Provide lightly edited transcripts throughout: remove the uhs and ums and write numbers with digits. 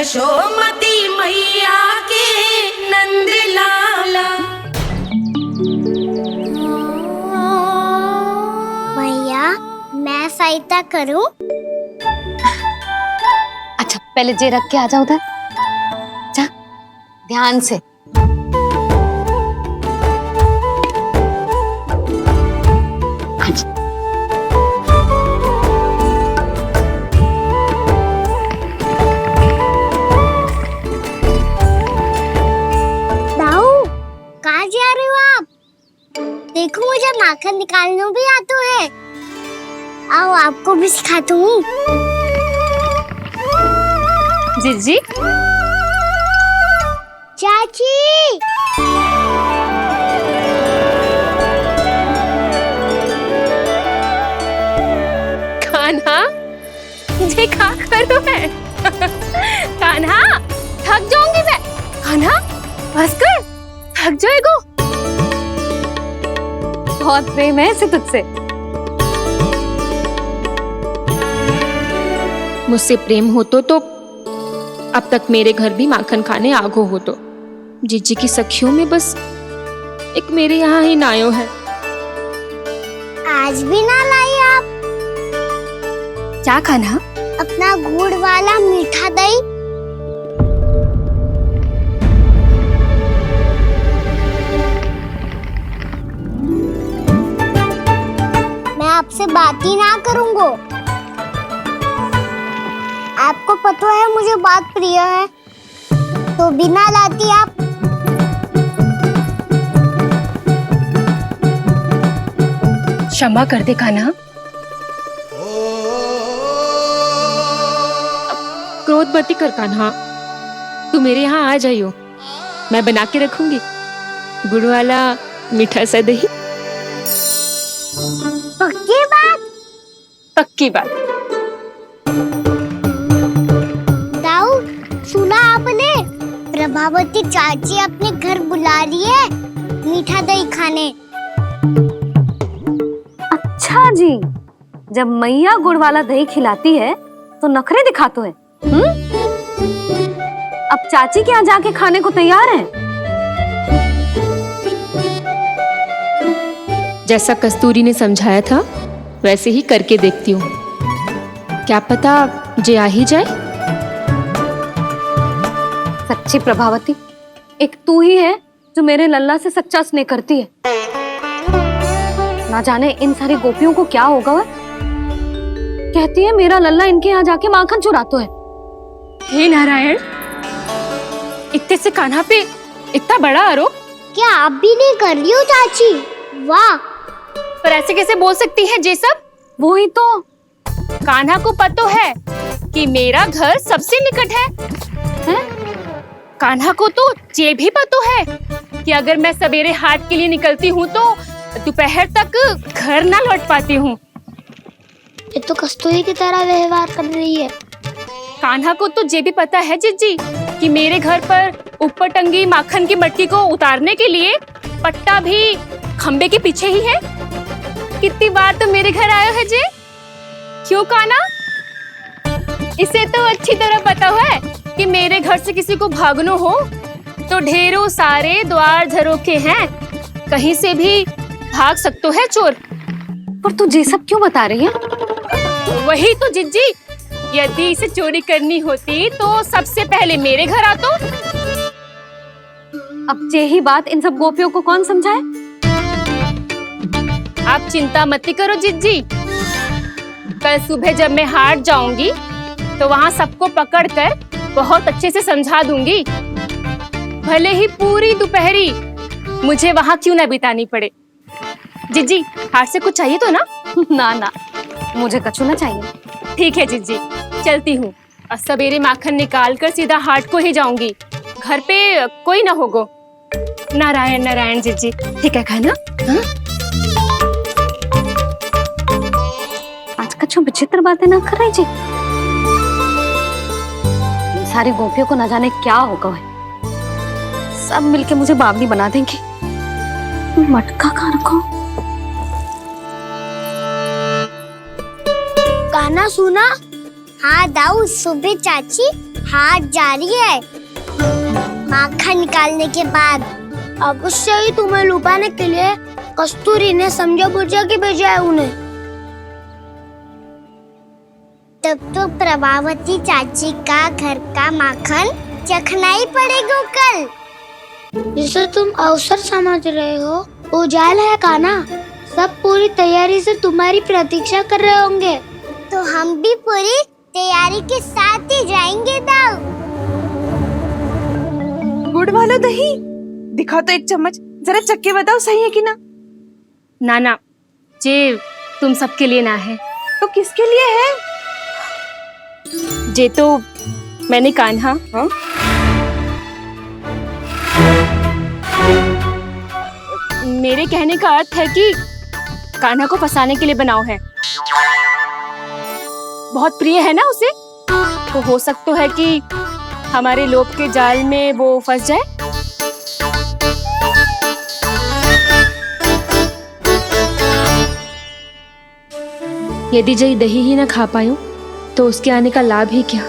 यशोमती मैया के नंद लाला। भैया मैं सहायता करूं? अच्छा पहले जे रख के आ जाओ उधर, जा ध्यान से। दाऊ कहाँ जा रहे हो आप? देखो मुझे माखन निकालना भी आता है। आओ आपको भी सिखाता हूँ। जीजी चाची कान्हा ये क्या करो है? कान्हा थक जाऊंगी मैं। कान्हा बस कर, थक जाएगो। बहुत प्रेम है इसे तुझसे। मुझसे प्रेम हो तो अब तक मेरे घर भी माखन खाने आगो हो तो। जीजी की सखियों में बस एक मेरे यहाँ ही नायो है। आज भी ना लाई आप? क्या कान्हा? अपना गुड़ वाला मीठा दही। मैं आपसे बात ही ना करूंगा। आपको पता है मुझे बात प्रिय है, तो बिना लाती आप। क्षमा कर दे कान्हा। क्रोध मत कर कान्हा, तू मेरे यहाँ आ जाइयो, मैं बना के रखूंगी गुड़ वाला मीठा सा दही। पक्की बात? पक्की बात। दाऊ सुना आपने? प्रभावती चाची अपने घर बुला रही है मीठा दही खाने। अच्छा जी, जब मैया गुड़ वाला दही खिलाती है तो नखरे दिखाते हैं। अब चाची के यहाँ जाके खाने को तैयार हैं। जैसा कस्तूरी ने समझाया था वैसे ही करके देखती हूँ, क्या पता जे आ ही जाए। सच्ची प्रभावती, एक तू ही है जो मेरे लल्ला से सच्चा स्नेह करती है। ना जाने इन सारी गोपियों को क्या होगा। वह कहती है मेरा लल्ला इनके यहाँ जाके माखन चुराता है। हे नारायण, इतने से कान्हा पे इतना बड़ा आरोप। क्या आप भी नहीं कर रही हो चाची? वाह, पर ऐसे कैसे बोल सकती है जे सब? वो ही तो। कान्हा को पता है कि मेरा घर सबसे निकट है, हैं? कान्हा को तो ये भी पता है कि अगर मैं सवेरे हाट के लिए निकलती हूँ तो दोपहर तक घर ना लौट पाती हूँ। ये तो कस्तूरी की तरह व्यवहार कर रही है। कान्हा को तो ये भी पता है जीजी कि मेरे घर पर ऊपर टंगी माखन की मटकी को उतारने के लिए पट्टा भी खंबे के पीछे ही है। कितनी बार तो मेरे घर आयो है जी। क्यों कान्हा? इसे तो अच्छी तरह पता है कि मेरे घर से किसी को भागनो हो तो ढेरों सारे द्वार झरोखे हैं, कहीं से भी भाग सकते है चोर। पर तू ये सब क्यों बता रही है? वही तो जिज्जी, यदि इसे चोरी करनी होती तो सबसे पहले मेरे घर आतो। अब यही बात इन सब गोपियों को कौन समझाए? आप चिंता मत करो जिज्जी, कल सुबह जब मैं हाट जाऊंगी तो वहाँ सबको पकड़कर बहुत अच्छे से समझा दूंगी, भले ही पूरी दोपहरी मुझे वहाँ क्यों ना बितानी पड़े। जिज्जी, हाट से कुछ चाहिए तो ना? ना ना, मुझे कछु ना चाहिए। ठीक है जिज्जी, चलती हूँ और सवेरे माखन निकाल कर सीधा हाट को ही जाऊंगी, घर पे कोई ना होगो। नारायण नारायण जिज्जी, ठीक है खाना? हाँ? आज कछु विचित्र बातें ना कर रही जी। सारी गोपियों को न जाने क्या होगा है। सब मिलके मुझे बावली बना देंगे। मटका कहाँ रखो? गाना सुना? हाँ दाऊ, सुबह चाची हाथ जा रही है माखन निकालने के बाद। अवश्य ही तुम्हें लुभाने के लिए कस्तूरी ने समझा बुझा के भेजा है उन्हें। तब तो प्रभावती चाची का घर का माखन चखना ही पड़ेगा कल। जिसे तुम अवसर समझ रहे हो उजाल है कान्हा। सब पूरी तैयारी से तुम्हारी प्रतीक्षा कर रहे होंगे। तो हम भी पूरी तैयारी के साथ ही जाएंगे दाऊ। गुड़ वाला दही दिखाओ तो एक चम्मच, जरा चख के बताओ सही है कि ना। ना जे तुम सबके लिए ना है। तो किसके लिए है? जे तो मैंने कान्हा मेरे कहने का अर्थ है कि कान्हा को फंसाने के लिए बनाओ है। बहुत प्रिय है ना उसे, तो हो सकता है कि हमारे लोभ के जाल में वो फंस जाए। यदि जय दही ही ना खा पायो तो उसके आने का लाभ ही क्या।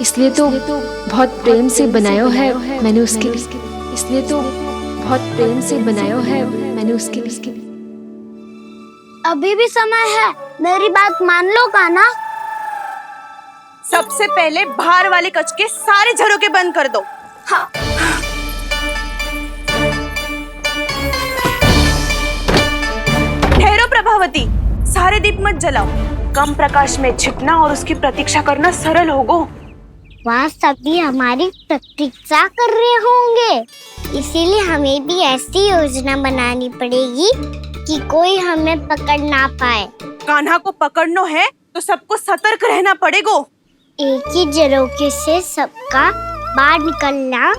इसलिए तो बहुत प्रेम से बनायो है मैंने उसके लिए। इसलिए तो बहुत प्रेम से बनायो है मैंने उसके लिए। अभी भी समय है, मेरी बात मान लो कान्हा। सबसे पहले बाहर वाले कच के सारे झरोके बंद कर दो। हाँ। ठहरो प्रभावती, सारे दीप मत जलाओ। कम प्रकाश में छिपना और उसकी प्रतीक्षा करना सरल होगो। वहाँ सभी हमारी प्रतीक्षा कर रहे होंगे, इसीलिए हमें भी ऐसी योजना बनानी पड़ेगी कि कोई हमें पकड़ ना पाए। कान्हा को पकड़ना है तो सबको सतर्क रहना पड़ेगा। एक ही झरोखे से सबका बाहर निकलना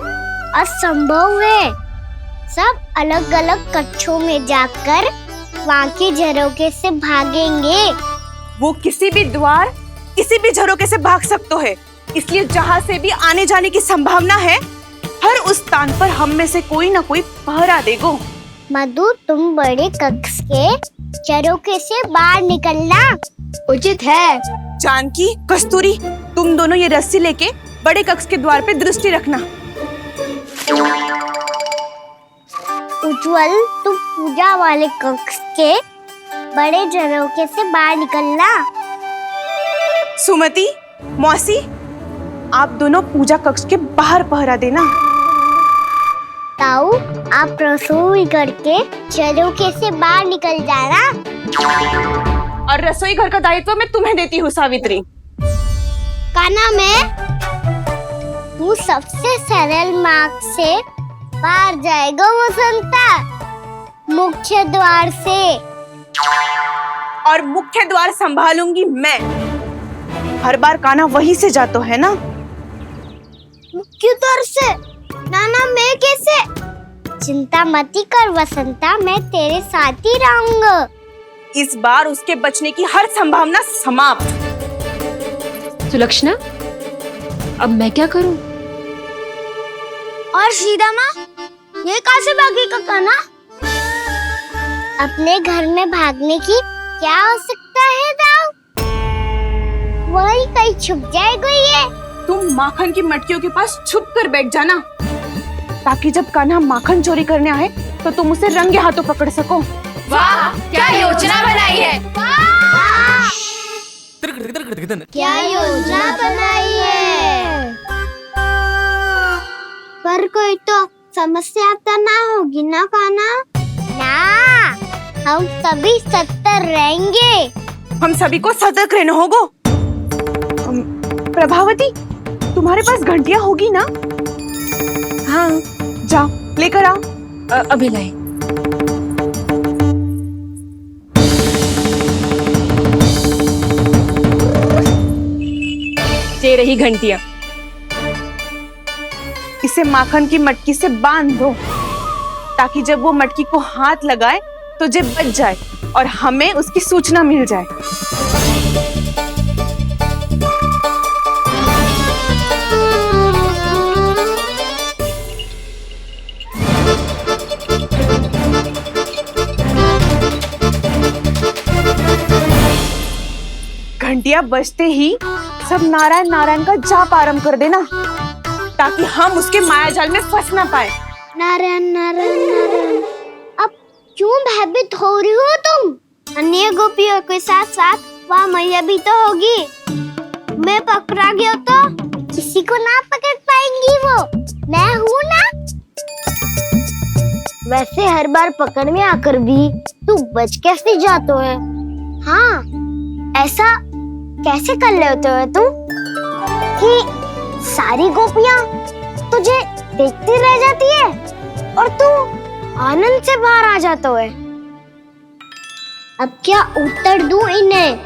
असंभव है। सब अलग अलग कक्षों में जाकर वहाँ के झरोखे से भागेंगे। वो किसी भी द्वार, किसी भी झरोखे से भाग सकते है, इसलिए जहाँ से भी आने जाने की संभावना है, हर उस स्थान पर हम में से कोई ना कोई पहरा देगो। मधु, तुम बड़े कक्ष के झरोखे से बाहर निकलना उचित है। जानकी, कस्तूरी, तुम दोनों ये रस्सी लेके बड़े कक्ष के द्वार पे दृष्टि रखना। उज्जवल, तुम पूजा वाले कक्ष के बड़े झरोखे से बाहर निकलना। सुमति, मौसी, आप दोनों पूजा कक्ष के बाहर पहरा देना। ताऊ, आप रसोई करके झरोखे से बाहर निकल जाना। और रसोई घर का दायित्व मैं तुम्हें देती हूँ सावित्री। कान्हा, मैं तू सबसे सरल मार्ग से बाहर जाएगा वसंता, मुख्य द्वार से। और मुख्य द्वार संभालूंगी मैं। हर बार कान्हा वहीं से जातो है ना। मुख्य द्वार से? नाना, मैं कैसे? चिंता मत कर वसंता, मैं तेरे साथ ही रहूंगा। इस बार उसके बचने की हर संभावना समाप्त। सुलक्षणा, अब मैं क्या करूं? और सीधा माँ, ये कहाँ से भागी कान्हा? अपने घर में भागने की क्या हो सकता है दाऊ? वही कहीं छुप जाएगा ये। तुम माखन की मटकियों के पास छुप कर बैठ जाना, ताकि जब कान्हा माखन चोरी करने आए तो तुम उसे रंगे हाथों पकड़ सको। वाह, क्या योजना बनाई है। क्या योजना बनाई है? पर कोई तो समस्या तो ना होगी ना कान्हा? ना, हम सभी सत्तर रहेंगे। हम सभी को सतर्क रहना होगा। प्रभावती, तुम्हारे पास घंटियां होगी ना? हाँ, जाओ लेकर आओ। अभी लाई। ये रही घंटियां। इसे माखन की मटकी से बांध दो, ताकि जब वो मटकी को हाथ लगाए तो जे बच जाए और हमें उसकी सूचना मिल जाए। घंटियां बजते ही सब नारायण नारायण का जाप आरंभ कर देना, ताकि हम उसके माया जाल में फंस ना पाए। नारायण नारायण नारायण। अब क्यों भयभीत हो रही हो तुम? अन्य गोपियों के साथ साथ वहाँ मैया भी तो होगी। मैं पकड़ा गया तो किसी को ना पकड़ पाएंगी वो, मैं हूँ ना। वैसे हर बार पकड़ में आकर भी तू बच कैसे जाता है? हाँ, ऐसा कैसे कर लेते हो तू कि सारी गोपियाँ तुझे देखती रह जाती है और तू आनंद से बाहर आ जाता है? अब क्या उत्तर दूं इन्हें?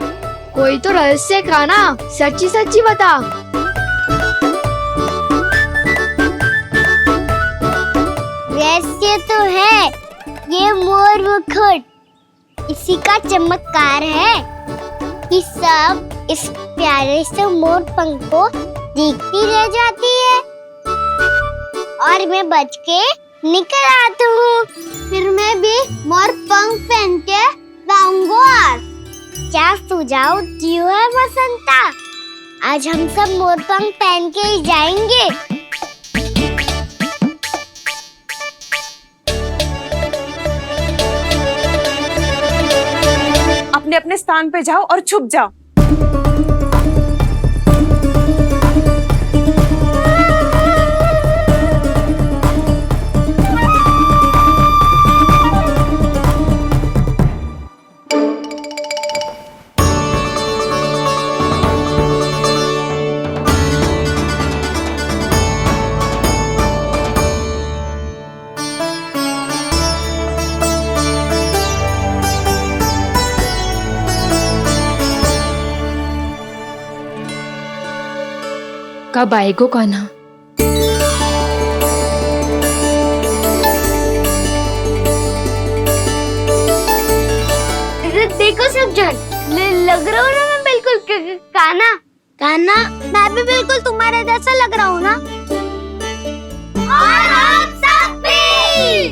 कोई तो रहस्य का ना, सच्ची सच्ची बता। रहस्य तो है, ये मोर मुकुट इसी का चमत्कार है कि सब इस प्यारे से मोर पंख को देखती रह जाती है और मैं बच के निकल आता हूँ। फिर मैं भी मोर पंख पहन के गाऊंगा। क्या सुझाव दियो है बसंता? आज हम सब मोर पंख पहन के ही जाएंगे। अपने अपने स्थान पे जाओ और छुप जाओ। कब आएगो कान्हा? देखो सब जन, लग रहा हूँ ना मैं बिल्कुल कान्हा। कान्हा, मैं भी बिल्कुल तुम्हारे जैसा लग रहा हूँ ना? और हम सब भी।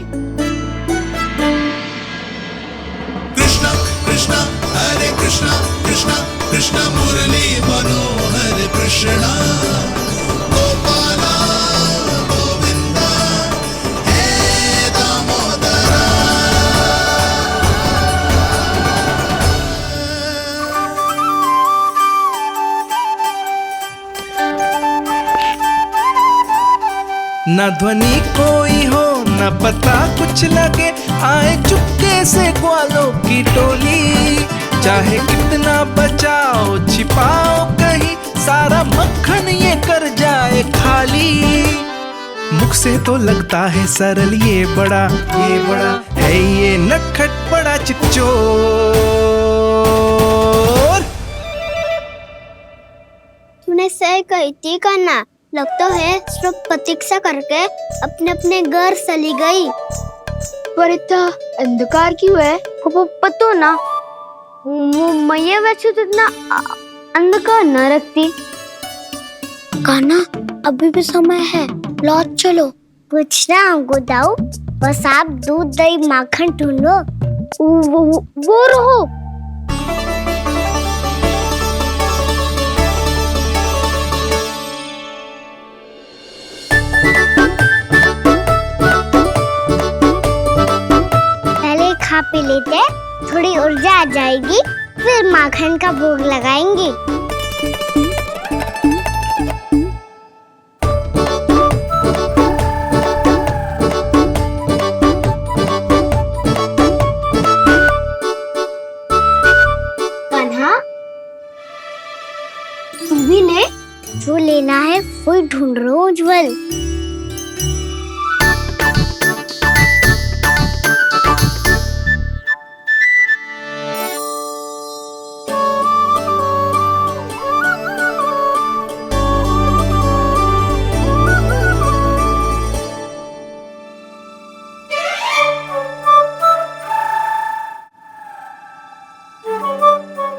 कृष्णा कृष्णा हरे कृष्णा कृष्णा कृष्णा मुरली मनोहर कृष्णा गोपाला गोविंदा हे दामोदरा। न ध्वनि कोई हो न पता कुछ लगे, आए चुपके से ग्वालों की टोली। चाहे कितना बचाओ छिपाओ कहीं, सारा मक्खन ये कर जाए खाली। मुख से तो लगता है सरल, ये बड़ा है ये नटखट बड़ा चिकचोर। तूने सही कही थी कान्हा, लगता है सब प्रतीक्षा करके अपने अपने घर चली गई। पर इतना अंधकार क्यों है? पतो ना, मैया वैसे तो इतना अंधकार न रखती। कान्हा, अभी भी समय है, लौट चलो। कुछ ना हमको दाऊ, बस आप दूध दही माखन ढूंढो। वो रहो। पहले खा पी लेते, थोड़ी ऊर्जा आ जाएगी, फिर माखन का भोग लगाएंगे। कान्हा, तू भी ले, जो लेना है वो ढूंढ रहा हूँ उज्जवल।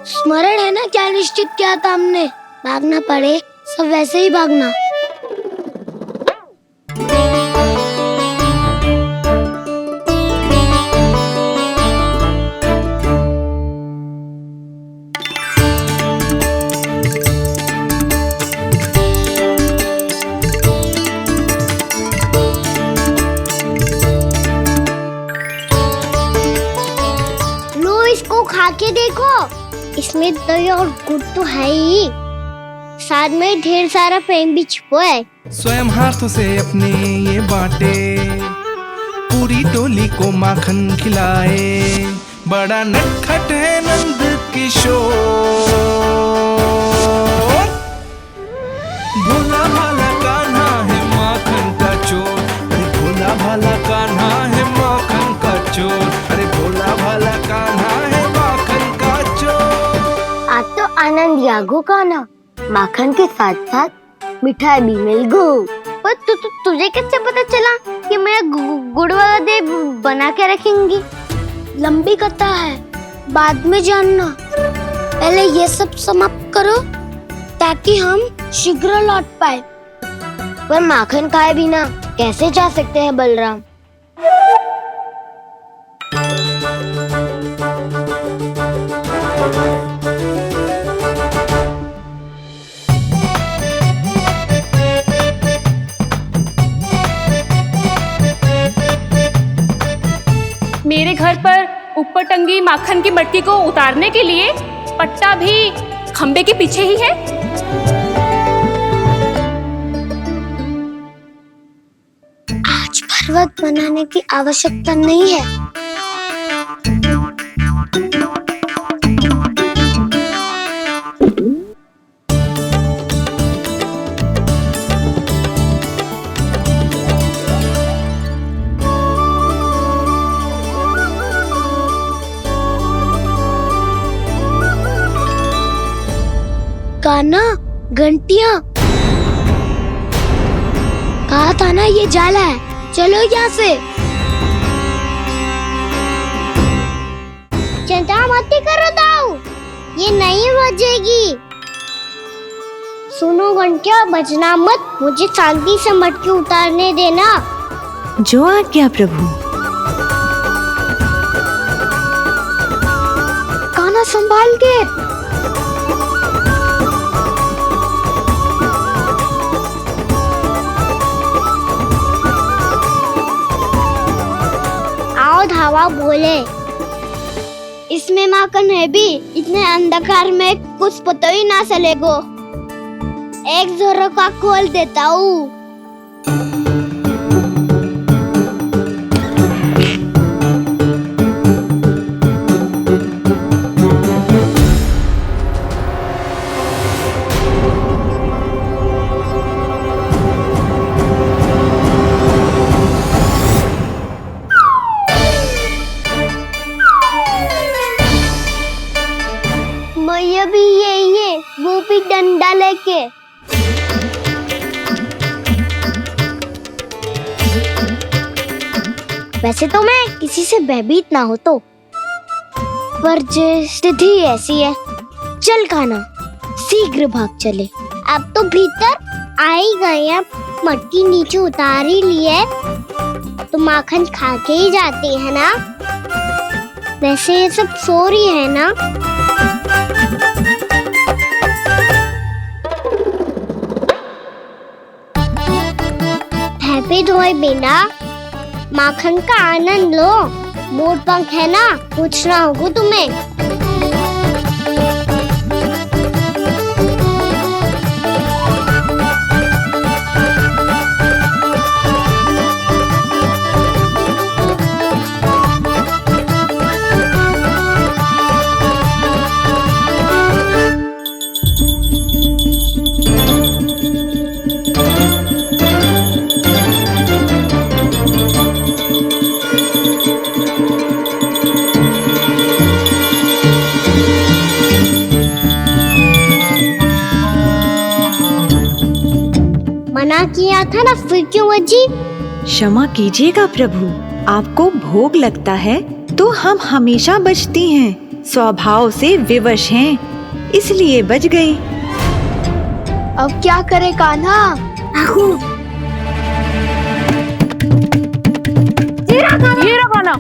स्मरण है ना क्या निश्चित किया था हमने? भागना पड़े सब वैसे ही भागना। खा के देखो, इसमें दही और गुड़ तो है ही, साथ में ढेर सारा प्रेम भी छुपा है। स्वयं हाथों से अपने ये बांटे, पूरी टोली को माखन खिलाए, बड़ा नटखट है नंद किशोर। भोला भाला कान्हा है माखन का चोर, अरे भोला भाला कान्हा है माखन का चोर, अरे भोला भाला कान्हा है माखन का चोर। आज तो आनंद यागो का ना, माखन के साथ साथ मिठाई भी मिल गई। पर तुझे कैसे पता चला कि मैं गुड़ वाला दही बना के रखेंगी? लंबी कथा है, बाद में जानना। पहले ये सब समाप्त करो ताकि हम शीघ्र लौट पाए। पर माखन खाए बिना कैसे जा सकते हैं बलराम? मेरे घर पर ऊपर टंगी माखन की मटकी को उतारने के लिए पट्टा भी खंबे के पीछे ही है। आज पर्वत बनाने की आवश्यकता नहीं है। कान्हा, घंटियां, कहा था ना ये जाला है, चलो यहाँ से। चिंता मत करो दाऊ, ये नहीं बजेगी। सुनो घंटिया, बजना मत, मुझे शांति से मटकी उतारने देना। जो आज्ञा प्रभु। कान्हा संभाल के। धावा बोले, इसमें माखन है भी, इतने अंधकार में कुछ पता ही ना चलेगो। एक जोरों का खोल देता हूँ। भी ये वो भी डंडा लेके। वैसे तो मैं किसी से भयभीत ना हो तो, पर स्थिति ऐसी है। चल कान्हा, शीघ्र भाग चले। अब तो भीतर आ ही गए हैं, मटकी नीचे उतार ही लिए, तो माखन खा के ही जाते हैं ना। वैसे ये सब सो रही है ना। पे धोए बिना माखन का आनंद लो। मोर पंख है ना, पूछना होगा तुम्हें। मना किया था ना, फिर क्यों अजी? क्षमा कीजिएगा प्रभु, आपको भोग लगता है तो हम हमेशा बचती हैं, स्वभाव से विवश हैं, इसलिए बच गई। अब क्या करे कान्हा? ये रखो ना।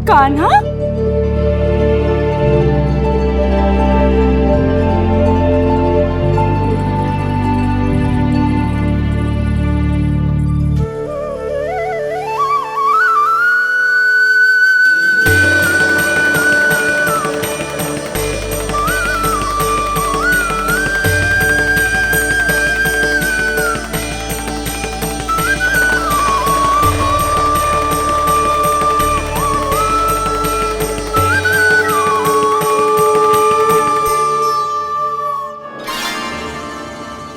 कान्हा,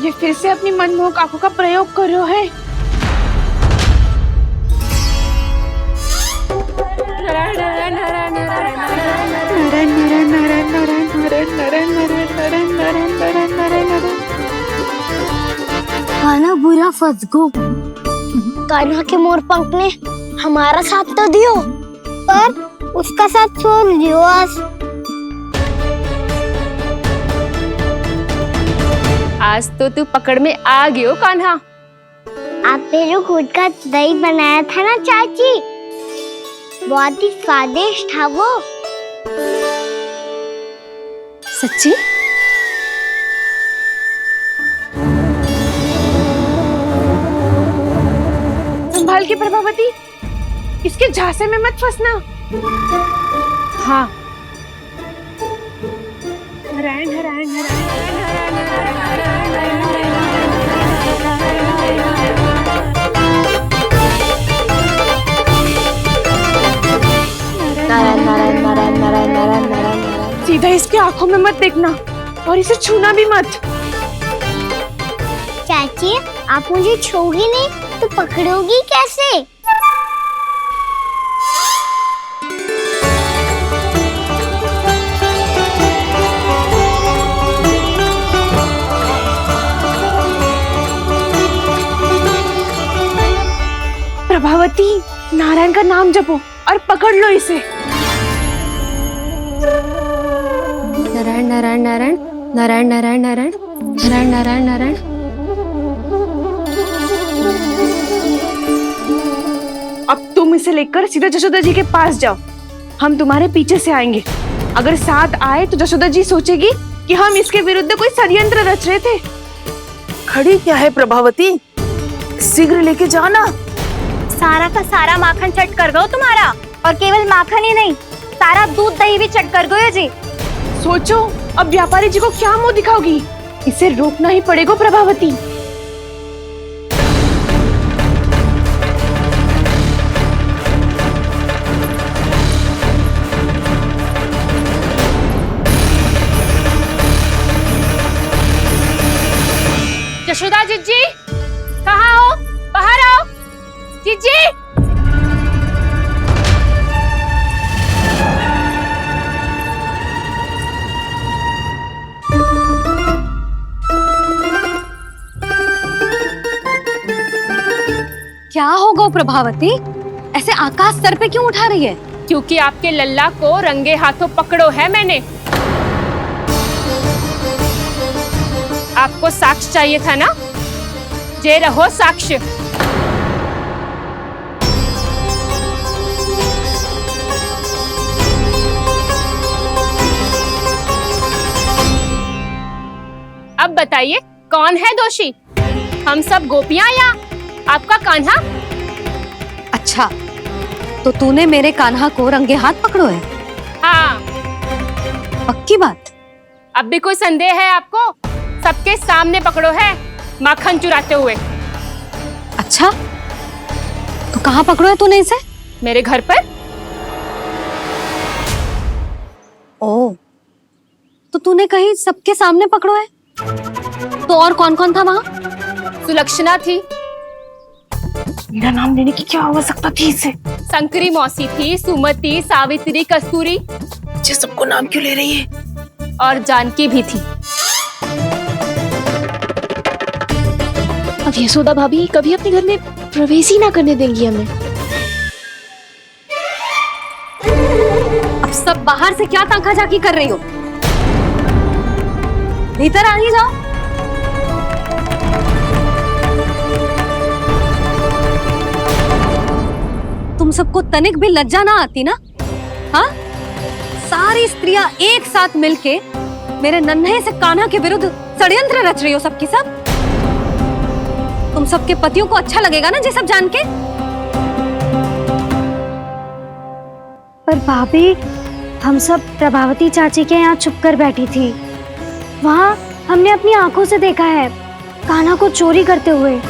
ये फिर से अपनी मनमोहक आंखों का प्रयोग कर रहे है। कान्हा बुरा फंस गो। कान्हा के मोर पंख ने हमारा साथ तो दियो, पर उसका साथ छोड़ दियो आज। आज तो तू पकड़ में आ गई हो कान्हा। आपने जो खुद का दही बनाया था ना चाची, बहुत ही स्वादिष्ट था वो। सच्ची? संभाल के प्रभावती, इसके झांसे में मत फंसना। हाँ। सीधा इसके आंखों में मत देखना और इसे छूना भी मत। चाची, आप मुझे छोगी नहीं तो पकड़ोगी कैसे? प्रभावती, नारायण का नाम जपो और पकड़ लो इसे। नारायण नारायण नारायण नारायण नारायण नारायण नारायण नारायण नारायण। अब तुम इसे लेकर सीधा जशोदा जी के पास जाओ, हम तुम्हारे पीछे से आएंगे। अगर साथ आए तो जशोदा जी सोचेगी कि हम इसके विरुद्ध कोई षड्यंत्र रच रहे थे। खड़ी क्या है प्रभावती, शीघ्र लेके जाना। सारा का सारा माखन चट कर गयो तुम्हारा, और केवल माखन ही नहीं, सारा दूध दही भी चट कर गयो जी। सोचो अब व्यापारी जी को क्या मुंह दिखाओगी। इसे रोकना ही पड़ेगा प्रभावती। जशोदा जीजी, कहाँ हो? बाहर आओ जीजी। क्या होगा प्रभावती, ऐसे आकाश सर पे क्यों उठा रही है? क्योंकि आपके लल्ला को रंगे हाथों पकड़ो है मैंने। आपको साक्ष्य चाहिए था ना, जे रहो साक्ष्य। अब बताइए कौन है दोषी, हम सब गोपियां या आपका कान्हा? अच्छा, तो तूने मेरे कान्हा को रंगे हाथ पकड़ो है? हाँ। पक्की बात? अब भी कोई संदेह है आपको? सबके सामने पकड़ो है माखन चुराते हुए। अच्छा, तो कहाँ पकड़ो है तूने इसे? मेरे घर पर। ओ, तो तूने कहीं सबके सामने पकड़ो है? तो और कौन कौन था वहाँ? सुलक्षणा थी। मेरा नाम लेने की क्या आवश्यकता थी इसे? संकरी मौसी थी, सुमति, सावित्री, कस्तूरी। ये सबको नाम क्यों ले रही है? और जानकी भी थी। अब यशोदा भाभी कभी अपने घर में प्रवेश ही ना करने देंगी हमें। अब सब बाहर से क्या ताका झाकी कर रही हो? भीतर आ ही जाओ। तुम सबको तनिक भी लज्जा ना आती ना हाँ, सारी स्त्रियां एक साथ मिलके मेरे नन्हे से कान्हा के विरुद्ध षड्यंत्र रच रही हो सबकी सब। तुम सबके पतियों को अच्छा लगेगा ना ये सब जान के? पर भाभी, हम सब प्रभावती चाची के यहाँ छुप कर बैठी थी। वहाँ हमने अपनी आंखों से देखा है कान्हा को चोरी करते हुए।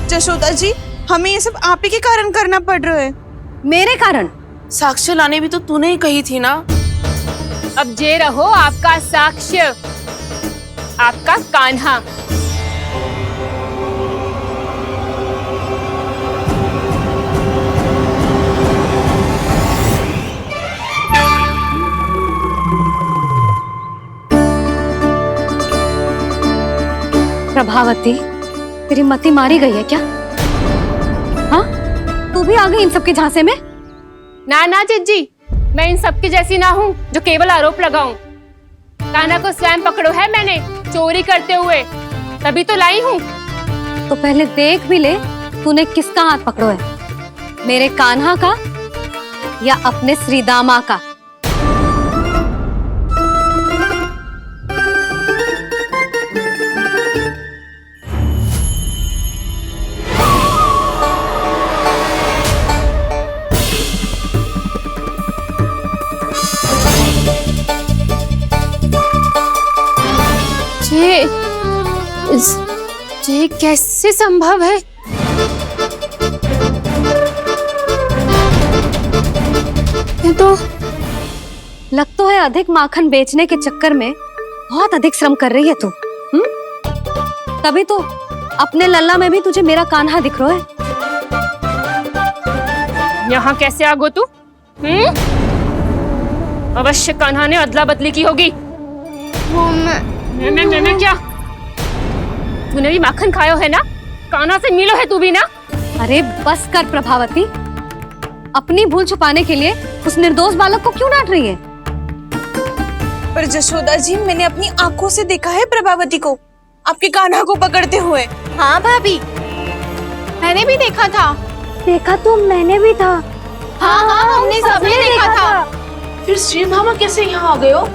जशोदा जी, हमें ये सब आप ही के कारण करना पड़ रहा है। मेरे कारण? साक्ष्य लाने भी तो तूने ही कही थी ना। अब जे रहो आपका साक्ष्य, आपका कान्हा। प्रभावती, तेरी मति मारी गई है क्या? हाँ, तू भी आ गई इन सबके झांसे में? ना ना जिज्जी, मैं इन सबकी जैसी ना हूँ जो केवल आरोप लगाऊं। कान्हा को स्वयं पकड़ो है मैंने चोरी करते हुए, तभी तो लाई हूँ। तो पहले देख भी ले तूने किसका हाथ पकड़ो है, मेरे कान्हा का या अपने श्रीदामा का? ये कैसे संभव है? ये तो लग तो है अधिक माखन बेचने के चक्कर में बहुत अधिक श्रम कर रही है तू। तभी तो अपने लल्ला में भी तुझे मेरा कान्हा दिख रहा है। यहाँ कैसे आ गो तू? अवश्य कान्हा ने अदला बदली की होगी। मैं क्या? तूने भी माखन खायो है ना? कान्हा से मिलो है तू भी ना? अरे बस कर प्रभावती, अपनी भूल छुपाने के लिए उस निर्दोष बालक को क्यों डांट रही है? पर जशोदा जी, मैंने अपनी आंखों से देखा है प्रभावती को आपके कान्हा को पकड़ते हुए। हाँ भाभी, मैंने भी देखा था। देखा तो मैंने भी था। हाँ हाँ, हमने सबने देखा था। फिर श्रीधामा कैसे यहाँ आ गए हो?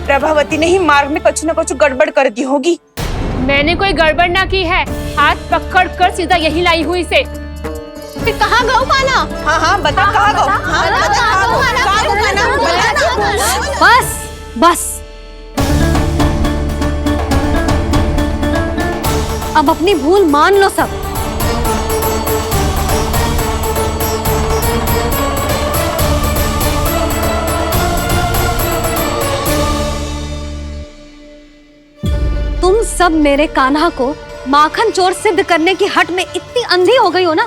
प्रभावती ने ही मार्ग में कुछ न कुछ गड़बड़ कर दी होगी। मैंने कोई गड़बड़ ना की है, हाथ पकड़ कर सीधा यही लाई हुई से। फिर कहाँ गौ कान्हा? हाँ हाँ, बता कहाँ गौ? हाँ बता कहाँ गौ? कहाँ गौ कान्हा? बता ना। बस बस, अब अपनी भूल मान लो सब। तुम सब मेरे कान्हा को माखन चोर सिद्ध करने की हट में इतनी अंधी हो गई हो ना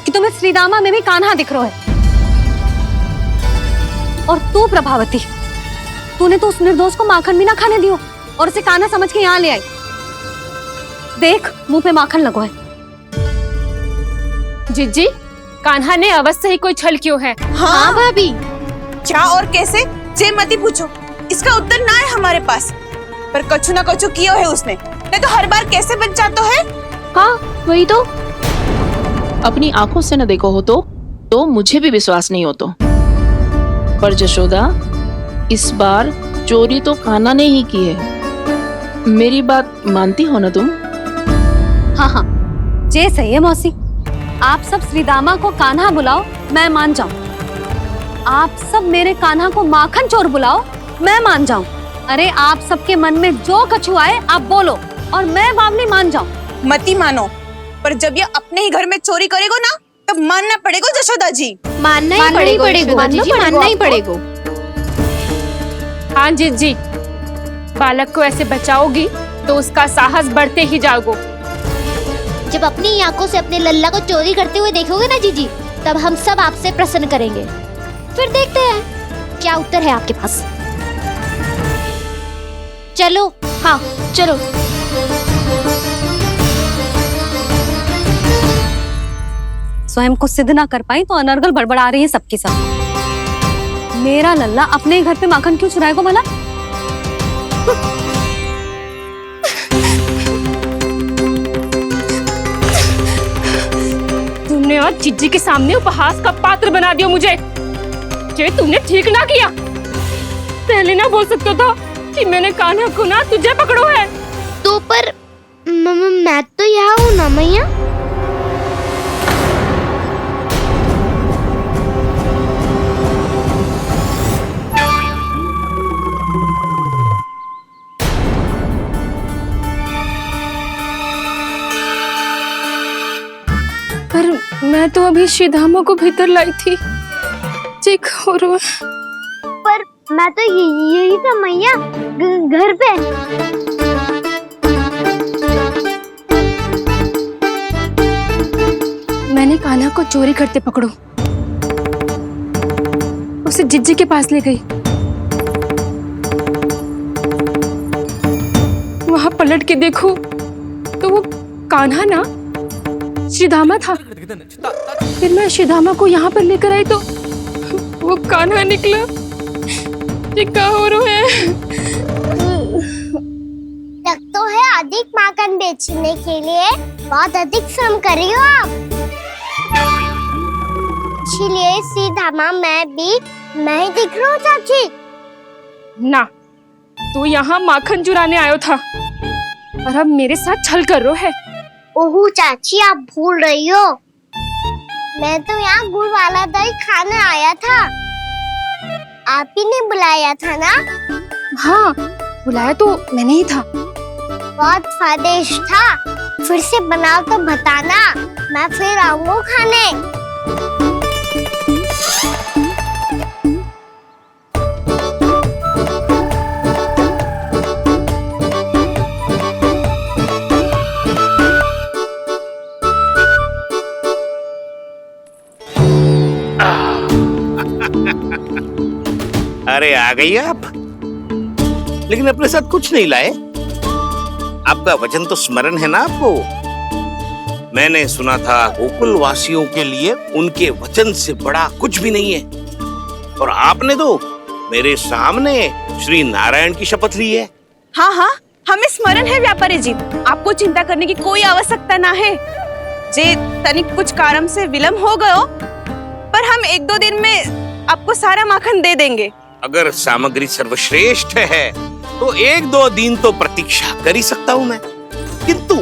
कि तुम्हें श्रीदामा में भी कान्हा दिख रहा है। और तू प्रभावती, तूने तो उस निर्दोष को माखन भी ना खाने दियो और उसे कान्हा समझ के यहाँ ले आई। देख, मुंह पे माखन लगो है। जिज्जी, कान्हा ने अवश्य ही कोई छल क्यों है। हाँ भाभी, क्या और कैसे? जे मती पूछो, इसका उत्तर ना है हमारे पास। पर कछु ना कछु किया है उसने, नहीं तो हर बार कैसे बच जाता है। हाँ वही तो, अपनी आंखों से न देखो हो तो मुझे भी विश्वास नहीं हो तो। पर जशोदा, इस बार चोरी तो कान्हा ने ही की है। मेरी बात मानती हो ना तुम? हाँ हाँ, जे सही है मौसी। आप सब श्रीदामा को कान्हा बुलाओ, मैं मान जाऊं। आप सब मेरे कान्हा को माखन चोर बुलाओ, मैं मान जाऊं। अरे आप सबके मन में जो कछु आए आप बोलो और मैं बावली मान जाऊं। मती मानो, पर जब ये अपने ही घर में चोरी करेगा ना, तब मानना पड़ेगा जशोदा जी। मानना ही पड़ेगा। हाँ जिज्जी, बालक को ऐसे बचाओगी तो उसका साहस बढ़ते ही जाओगे। जब अपनी आंखों से अपने लल्ला को चोरी करते हुए देखोगे ना जीजी, तब हम सब आपसे प्रसन्न करेंगे। फिर देखते हैं क्या उत्तर है आपके पास। चलो। हाँ चलो। स्वयं को सिद्ध ना कर पाई तो अनर्गल बड़बड़ा रही है सबकी सब। मेरा लल्ला अपने घर पे माखन क्यों चुराएगा भला? तुमने तुमने आज जिज्जी के सामने उपहास का पात्र बना दिया मुझे। ये तुमने ठीक ना किया। पहले ना बोल सकता था कि मैंने कान्हा को ना तुझे पकड़ो है। तो पर मैं तो यहाँ हूँ ना मैया। पर मैं तो अभी श्रीधामा को भीतर लाई थी। चेक हो रहा है। पर मैं तो यही था मैया, घर पे। मैंने कान्हा को चोरी करते पकड़ो, उसे जिज्जी के पास ले गई। वहां पलट के देखो तो वो कान्हा ना श्रीधामा था। फिर मैं श्रीधामा को यहाँ पर लेकर आई तो वो कान्हा निकला। ये क्या हो रहा है? लग तो है अधिक माखन बेचने के लिए बहुत अधिक श्रम कर रही हो आप। इसलिए सीधामा मैं ही दिख रहा हूँ चाची। ना, तू यहाँ माखन चुराने आयो था और अब मेरे साथ छल कर रो है। ओह चाची, आप भूल रही हो, मैं तो यहाँ गुड़ वाला दही खाने आया था। आप ही ने बुलाया था ना? हाँ, बुलाया तो मैंने ही था। बहुत स्वादिष्ट था। फिर से बनाओ तो बताना, मैं फिर आऊंगा खाने। अरे आ गई आप, लेकिन अपने साथ कुछ नहीं लाए। आपका वचन तो स्मरण है ना आपको? मैंने सुना था गोकुल वासियों के लिए उनके वचन से बड़ा कुछ भी नहीं है। और आपने तो मेरे सामने श्री नारायण की शपथ ली है। हाँ हाँ, हमें स्मरण है व्यापारी जी। आपको चिंता करने की कोई आवश्यकता ना है। जे तनिक कुछ कारण से विलंब हो गयो, पर हम 1-2 दिन में आपको सारा माखन दे देंगे। अगर सामग्री सर्वश्रेष्ठ है तो 1-2 दिन तो प्रतीक्षा कर ही सकता हूँ मैं, किंतु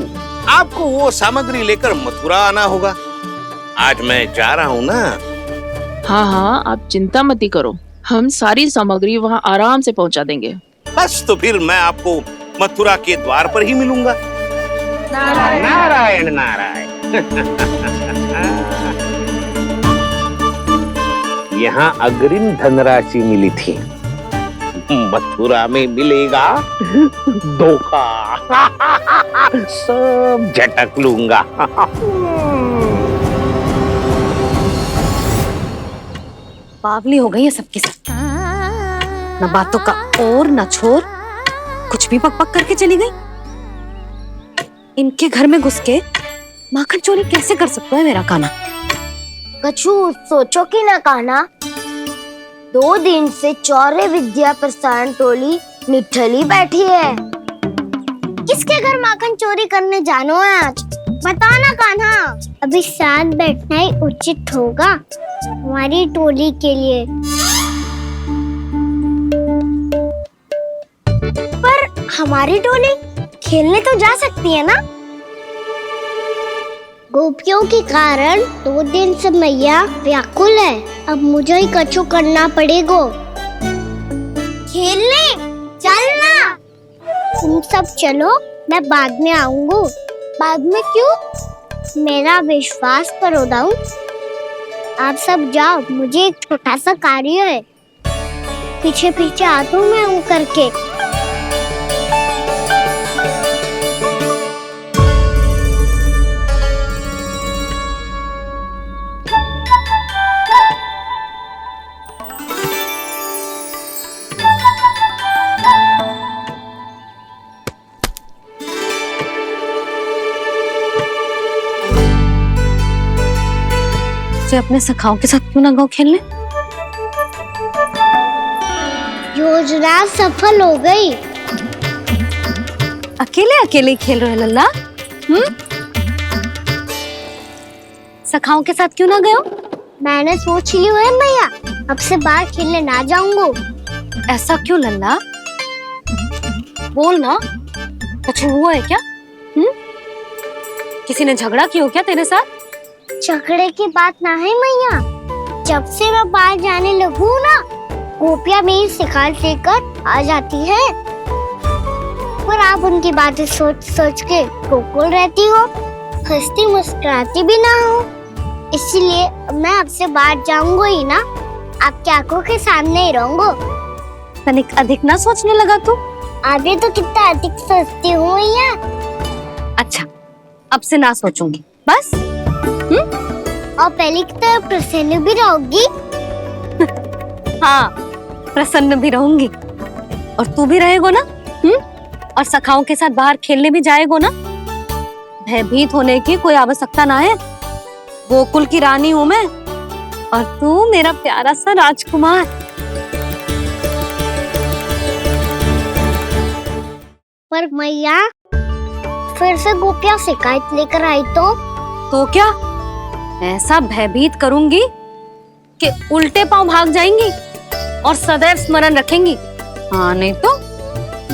आपको वो सामग्री लेकर मथुरा आना होगा। आज मैं जा रहा हूँ ना। हाँ हाँ, आप चिंता मत करो, हम सारी सामग्री वहाँ आराम से पहुँचा देंगे। बस तो फिर मैं आपको मथुरा के द्वार पर ही मिलूंगा। नारायण नारायण। यहाँ अग्रिम धनराशि मिली थी, मथुरा में मिलेगा धोखा। सब झटक लूंगा। बावली हो गई है सबकी सब। न बातों का और न छोर, कुछ भी पक पक करके चली गई। इनके घर में घुस के माखन चोरी कैसे कर सकता है मेरा कान्हा? कछु सोचो कि ना कान्हा, 2 दिन से चौर्य विद्या प्रसारण टोली निठली बैठी है। किसके घर माखन चोरी करने जानो है आज? बता ना कान्हा। अभी साथ बैठना ही उचित होगा हमारी टोली के लिए। पर हमारी टोली खेलने तो जा सकती है ना? गोपियों के कारण 2 दिन से मैया व्याकुल है। अब मुझे ही कछु करना पड़ेगा। खेलने चलना। तुम सब चलो, मैं बाद में आऊंगा। बाद में क्यों? मेरा विश्वास करो दाऊ। आप सब जाओ, मुझे एक छोटा सा कार्य है। पीछे पीछे आता हूँ मैं करके। अपने सखाओं के साथ क्यों ना गाँव खेलने? योजना सफल हो गई। अकेले अकेले खेल रहे लल्ला? सखाओं के साथ क्यों ना गए हो? मैंने सोच लिया है मैया, अब से बाहर खेलने ना जाऊंगा। ऐसा क्यों लल्ला? बोल ना, कुछ हुआ है क्या? किसी ने झगड़ा किया हो क्या तेरे साथ? झगड़े की बात ना है मैया, जब से मैं बाहर जाने लगू ना, गोपियां मेरी शिकार लेकर आ जाती है, पर आप उनकी बातें सोच सोच के गोकुल रहती हो, हंसती मुस्कुराती भी ना हो। इसलिए मैं आपसे बाहर जाऊंगा ही ना, आपकी आंखों के सामने ही रहूंगा। तनिक अधिक ना सोचने लगा तू? आगे तो कितना अधिक सोचती हूँ मैया। अच्छा, अब से ना सोचूंगी बस। और पहले की तरह प्रसन्न भी रहोगी। हाँ, प्रसन्न भी रहूंगी। और तू भी रहेगो ना? और सखाओं के साथ बाहर खेलने भी जाएगो ना? भयभीत होने की कोई आवश्यकता ना है। गोकुल की रानी हूँ मैं, और तू मेरा प्यारा सा राजकुमार। पर मैया, फिर से गोपियां शिकायत लेकर आई तो क्या ऐसा भयभीत करूंगी कि उल्टे पांव भाग जाएंगी और सदैव स्मरण रखेंगी? हाँ नहीं तो?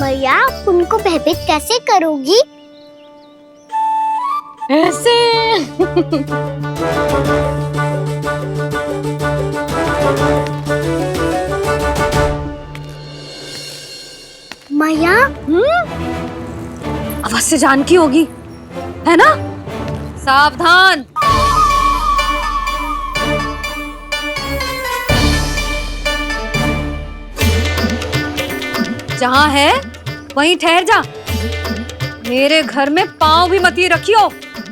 मैया, आप उनको भयभीत कैसे करोगी? ऐसे। मैया, अवश्य जानकी होगी, है ना? सावधान। जहाँ है वहीं ठहर जा। मेरे घर में पाँव भी मत रखियो,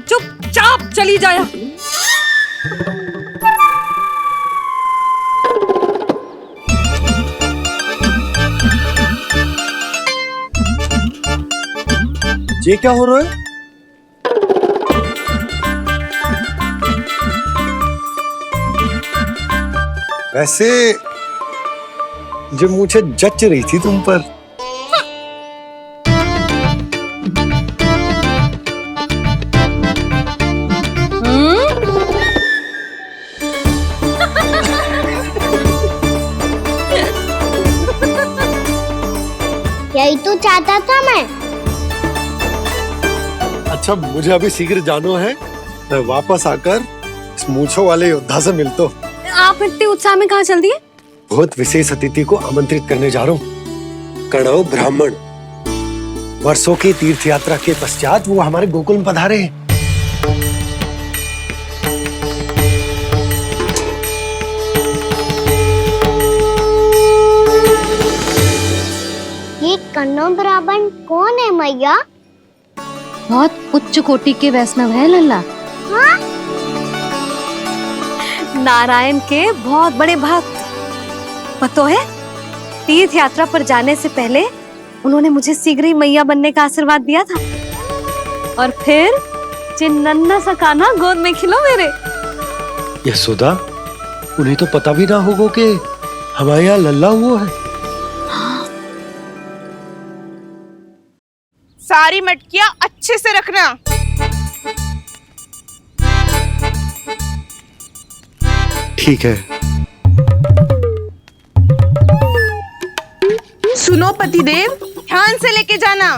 चुपचाप चली जाया। ये क्या हो रहा है? वैसे जो मुझे जच रही थी तुम पर। यही तो चाहता था मैं। अच्छा, मुझे अभी शीघ्र जाना है, मैं वापस आकर इस मूंछों वाले योद्धा से मिलता हूँ। आप इतने उत्साह में कहाँ चल दिए? बहुत विशेष अतिथि को आमंत्रित करने जा रहा हूँ। कणव ब्राह्मण वर्षों की तीर्थ यात्रा के पश्चात वो हमारे गोकुल में पधारे हैं। ये कन्नौ ब्राह्मण कौन है मैया? बहुत उच्च कोटि के वैष्णव है लल्ला। हाँ? नारायण के बहुत बड़े भक्त। पता है, तीर्थ यात्रा पर जाने से पहले उन्होंने मुझे शीघ्र ही मैया बनने का आशीर्वाद दिया था, और फिर चिन्नन्ना सा कान्हा गोद में खिलो मेरे। यशोदा, उन्हें तो पता भी ना होगा कि हमारे यहाँ लल्ला हुआ है। सारी मटकियां अच्छे से रखना। ठीक है। सुनो पतिदेव, ध्यान से लेके जाना।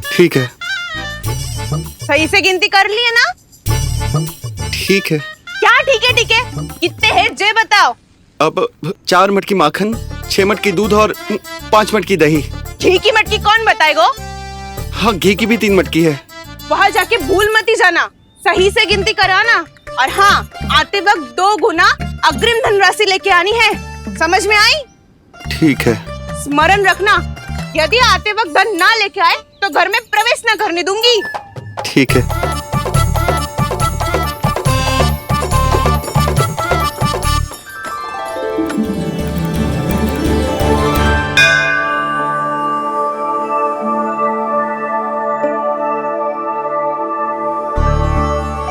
ठीक है। सही से गिनती कर लिए ना? ठीक है। क्या ठीक है? ठीक है कितने हैं जे बताओ। अब 4 मटकी माखन, 6 मटकी दूध और 5 मटकी दही। घी की मटकी कौन बताएगो? हाँ, घी की भी 3 मटकी है। वहाँ जाके भूल मती जाना, सही से गिनती कराना। और हाँ, आते वक्त 2 गुना अग्रिम धनराशि लेके आनी है, समझ में आई? ठीक है। स्मरण रखना, यदि आते वक्त धन ना लेके आए तो घर में प्रवेश न करने दूंगी। ठीक है।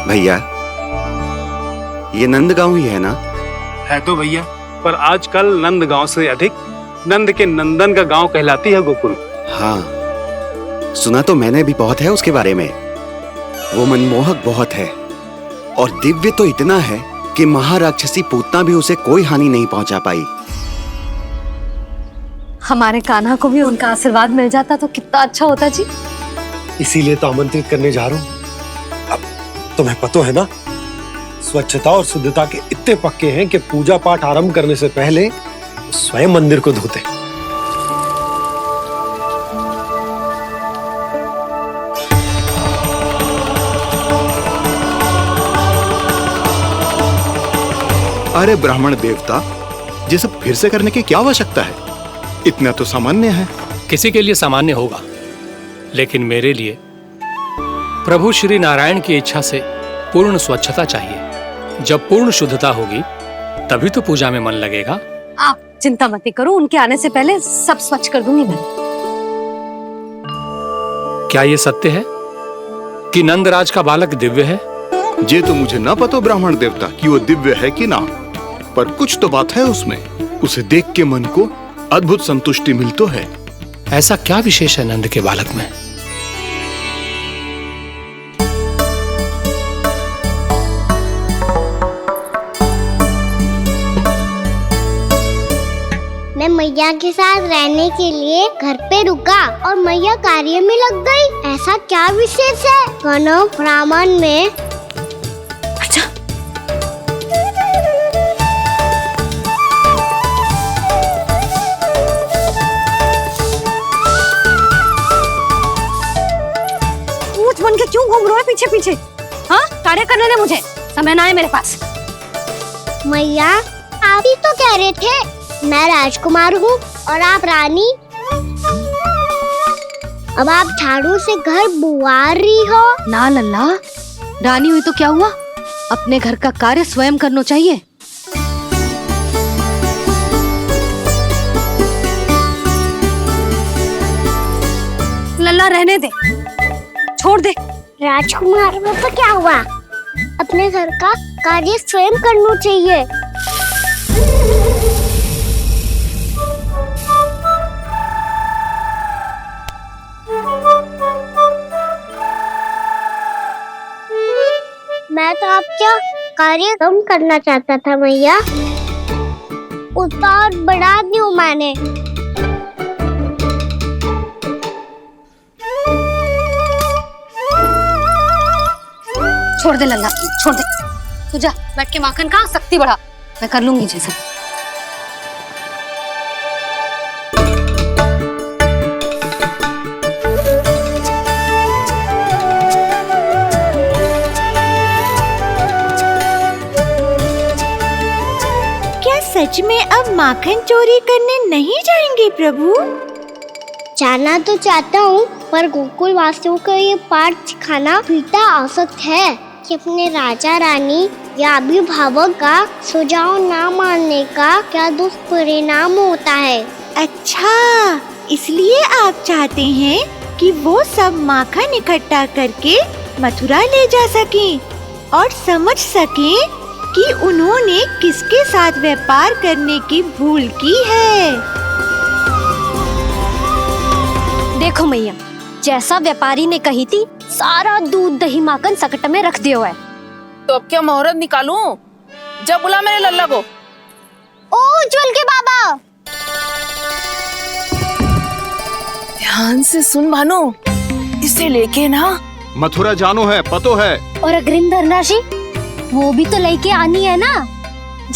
भैया, ये नंदगांव ही है ना? है तो भैया, पर आजकल नंदगांव से अधिक नंद के नंदन का गांव कहलाती है गोकुल। हाँ, सुना तो मैंने भी बहुत है उसके बारे में। वो मनमोहक बहुत है, और दिव्य तो इतना है कि महाराक्षसी पूतना भी उसे कोई हानि नहीं पहुंचा पाई। हमारे कान्हा को भी उनका आशीर्वाद मिल जाता तो कितना अच्छा होता जी। इसीलिए तो आमंत्रित करने जा रहा हूँ। अब तुम्हें पता है ना, स्वच्छता और शुद्धता के इतने पक्के हैं कि पूजा पाठ आरंभ करने से पहले स्वयं मंदिर को धोते। अरे ब्राह्मण देवता, ये सब फिर से करने की क्या आवश्यकता है? इतना तो सामान्य है। किसी के लिए सामान्य होगा, लेकिन मेरे लिए प्रभु श्री नारायण की इच्छा से पूर्ण स्वच्छता चाहिए। जब पूर्ण शुद्धता होगी तभी तो पूजा में मन लगेगा। आप चिंता मत करो, उनके आने से पहले सब स्वच्छ कर दूंगी मैं। क्या ये सत्य है कि नंदराज का बालक दिव्य है? ये तो मुझे ना पता ब्राह्मण देवता कि वो दिव्य है कि ना, पर कुछ तो बात है उसमें। उसे देख के मन को अद्भुत संतुष्टि मिल तो है। ऐसा क्या विशेष है नंद के बालक में? मैं मैया के साथ रहने के लिए घर पे रुका और मैया कार्य में लग गई। ऐसा क्या विशेष है गणव ब्राह्मण में? बन के क्यों घूम रहे हो पीछे पीछे? हाँ, कार्य करने दे मुझे, समय ना है मेरे पास। मैया, आप ही तो कह रहे थे मैं राजकुमार हूँ और आप रानी। अब आप झाड़ू से घर बुआर रही हो। ना लल्ला, रानी हुई तो क्या हुआ, अपने घर का कार्य स्वयं करना चाहिए। लल्ला रहने दे, छोड़ दे। राजकुमार में तो क्या हुआ, अपने घर का कार्य स्वयं करना चाहिए। मैं तो आपका कार्य कम करना चाहता था मैया, उतना और बढ़ा दूं मैंने। छोड़ दे लल्ला, छोड़ दे। तू जा बैठ के माखन खा, शक्ति बढ़ा, मैं कर लूंगी जैसे। क्या सच में अब माखन चोरी करने नहीं जाएंगे प्रभु? जाना तो चाहता हूँ, पर गोकुल वासियों को ये पाठ सिखाना पिता आवश्यक है कि अपने राजा रानी या अभिभावक का सुझाव ना मानने का क्या दुष्परिणाम होता है। अच्छा, इसलिए आप चाहते हैं कि वो सब माखन इकट्ठा करके मथुरा ले जा सकें और समझ सकें कि उन्होंने किसके साथ व्यापार करने की भूल की है। देखो मैया, जैसा व्यापारी ने कही थी, सारा दूध दही माखन सकट में रख दिया है। तो अब क्या मुहूर्त निकालूं? जब बुला मेरे लल्ला को। ओ उज्जवल के बाबा, ध्यान से सुन भानु, इसे लेके ना मथुरा जानो है, पतो है। और अग्रिम धनराशि वो भी तो लेके आनी है ना।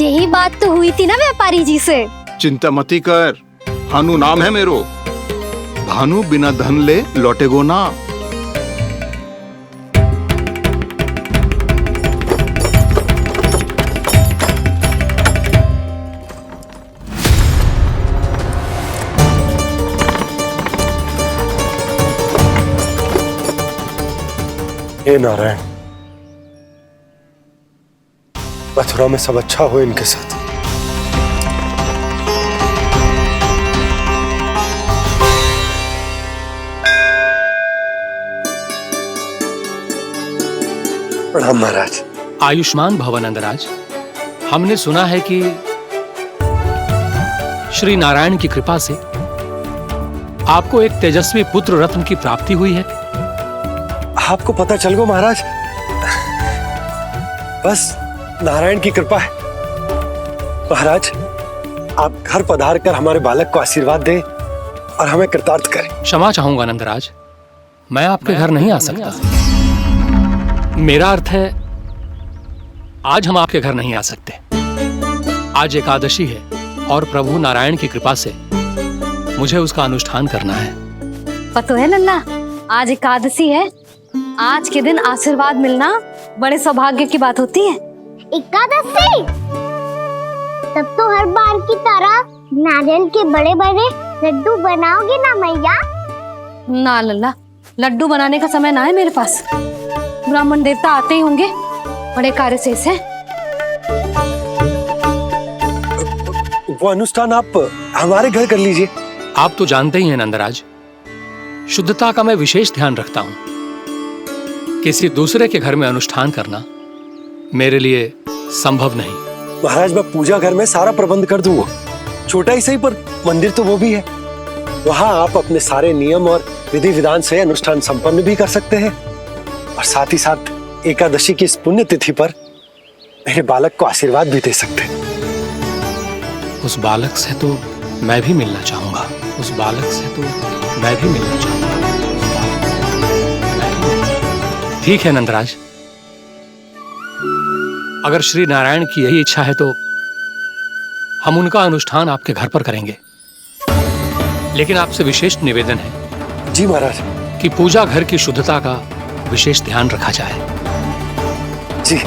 यही बात तो हुई थी ना व्यापारी जी से। चिंता मती कर, भानु नाम है मेरो। भानु बिना धन ले लौटेगो ना। हे नारायण, मथुरा में सब अच्छा हो इनके साथ। प्रणाम महाराज। आयुष्मान भव नंदराज। हमने सुना है कि श्री नारायण की कृपा से आपको एक तेजस्वी पुत्र रत्न की प्राप्ति हुई है। आपको पता चल गो महाराज, बस नारायण की कृपा है। महाराज, आप घर पधार कर हमारे बालक को आशीर्वाद दें और हमें कृतार्थ करें। क्षमा चाहूंगा नंदराज, मैं आपके घर नहीं आ सकता। मेरा अर्थ है आज हम आपके घर नहीं आ सकते। आज एकादशी है और प्रभु नारायण की कृपा से मुझे उसका अनुष्ठान करना है। पता है लल्ला, आज एकादशी है। आज के दिन आशीर्वाद मिलना बड़े सौभाग्य की बात होती है। एकादशी, तब तो हर बार की तरह नारियल के बड़े बड़े लड्डू बनाओगे ना मैया? ना लल्ला, लड्डू बनाने का समय ना है मेरे पास। ब्राह्मण देवता आते ही होंगे, बड़े कार्य शेष हैं। वो अनुष्ठान आप हमारे घर कर लीजिए। आप तो जानते ही हैं नंदराज, शुद्धता का मैं विशेष ध्यान रखता हूं। किसी दूसरे के घर में अनुष्ठान करना मेरे लिए संभव नहीं। महाराज, मैं पूजा घर में सारा प्रबंध कर दूंगा। छोटा ही सही, पर मंदिर तो वो भी है। वहां आप अपने सारे नियम और विधि विधान से अनुष्ठान संपन्न भी कर सकते हैं और साथ ही साथ एकादशी की इस पुण्य तिथि पर मेरे बालक को आशीर्वाद भी दे सकते हैं। उस बालक से तो मैं भी मिलना चाहूंगा। उस बालक से तो मैं भी मिलना चाहूंगा। ठीक है नंदराज, अगर श्री नारायण की यही इच्छा है तो हम उनका अनुष्ठान आपके घर पर करेंगे। लेकिन आपसे विशेष निवेदन है जी महाराज, कि पूजा घर की शुद्धता का विशेष ध्यान रखा जाए। जी।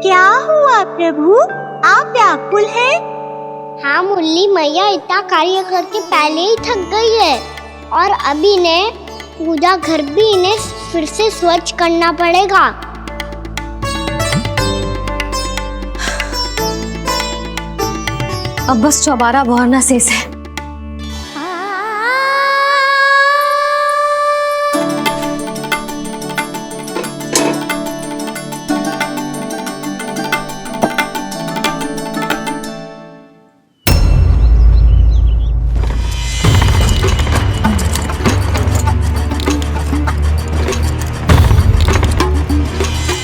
क्या हुआ प्रभु, आप व्याकुल हैं? हाँ मुरली मैया इतना कार्य करके पहले ही थक गई है और अभी इन्हें पूजा घर भी इन्हें फिर से स्वच्छ करना पड़ेगा। अब बस चौबारा बहारना शेष है।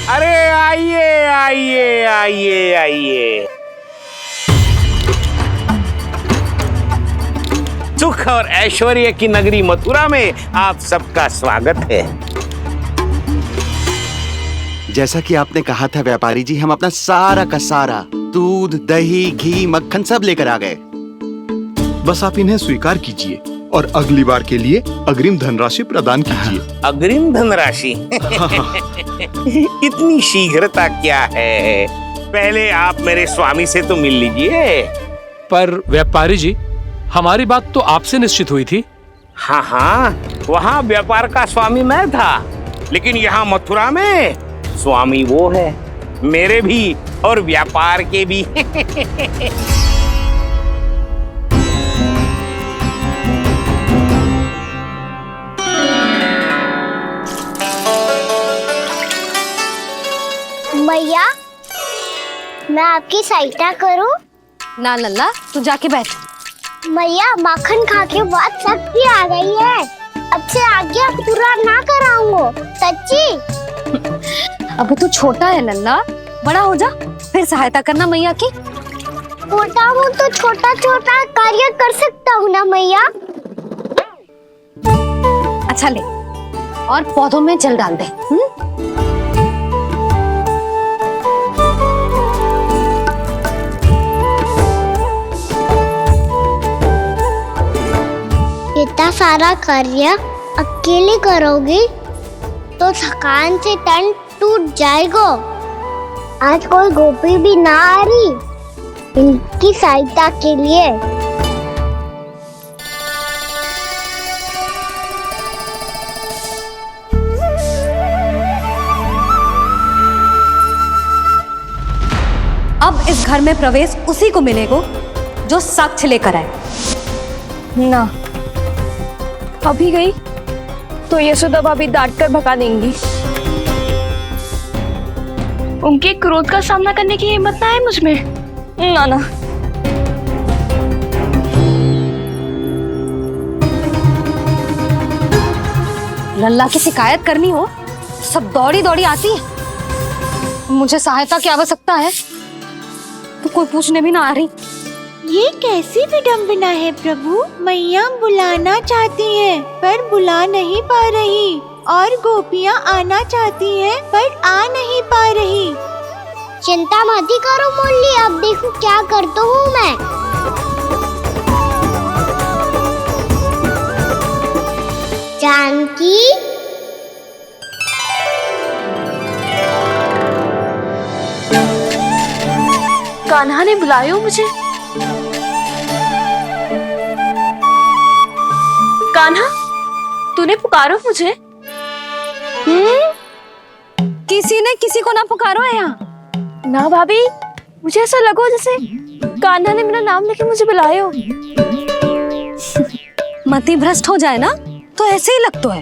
अरे आइए आइए आइए आइए, सुख और ऐश्वर्य की नगरी मथुरा में आप सबका स्वागत है। जैसा कि आपने कहा था व्यापारी जी, हम अपना सारा का सारा दूध, दही, घी, मक्खन सब लेकर आ गए। बस आप इन्हें स्वीकार कीजिए और अगली बार के लिए अग्रिम धनराशि प्रदान कीजिए। अग्रिम धनराशि? इतनी शीघ्रता क्या है? पहले आप मेरे स्वामी से तो मिल लीजिए। पर व्यापारी जी, हमारी बात तो आपसे निश्चित हुई थी। हाँ हाँ, वहाँ व्यापार का स्वामी मैं था, लेकिन यहाँ मथुरा में स्वामी वो है, मेरे भी और व्यापार के भी। मैया, मैं आपकी सहायता करूं? ना लल्ला, तू जाके बैठ। मैया, माखन खा के बहुत शक्ति आ गई है। अब से आगे पूरा ना कराऊंगा, सच्ची। अब तू छोटा है लल्ला, बड़ा हो जा फिर सहायता करना मैया की। छोटा हूँ तो छोटा छोटा कार्य कर सकता हूँ ना मैया। अच्छा ले, और पौधों में जल डाल दे। इतना सारा कार्य अकेले करोगी तो थकान से तन टूट जाएगा। आज कोई गोपी भी ना आ रही इनकी सहायता के लिए। अब इस घर में प्रवेश उसी को मिलेगा जो साक्ष्य लेकर आए। ना, अभी गई तो यशोदा भाभी डांट कर भगा देंगी। उनके क्रोध का सामना करने की हिम्मत ना है मुझ में। ना ना, लल्ला की शिकायत करनी हो सब दौड़ी दौड़ी आती है। मुझे सहायता की आवश्यकता है तो कोई पूछने भी ना आ रही। ये कैसी विडंबना है प्रभु। मैया बुलाना चाहती हैं पर बुला नहीं पा रही, और गोपियाँ आना चाहती हैं पर आ नहीं पा रही। चिंता मत ही करो मुरली, अब देखो क्या करता हूँ मैं। जानकी, कान्हा ने बुलायो मुझे। कान्हा, तूने पुकारो मुझे। किसी ने किसी को ना पुकारो है यहाँ। ना भाभी, मुझे ऐसा लगो जैसे कान्हा ने मेरा नाम लेके मुझे बुलायो। मति भ्रष्ट हो जाए ना तो ऐसे ही लगता है।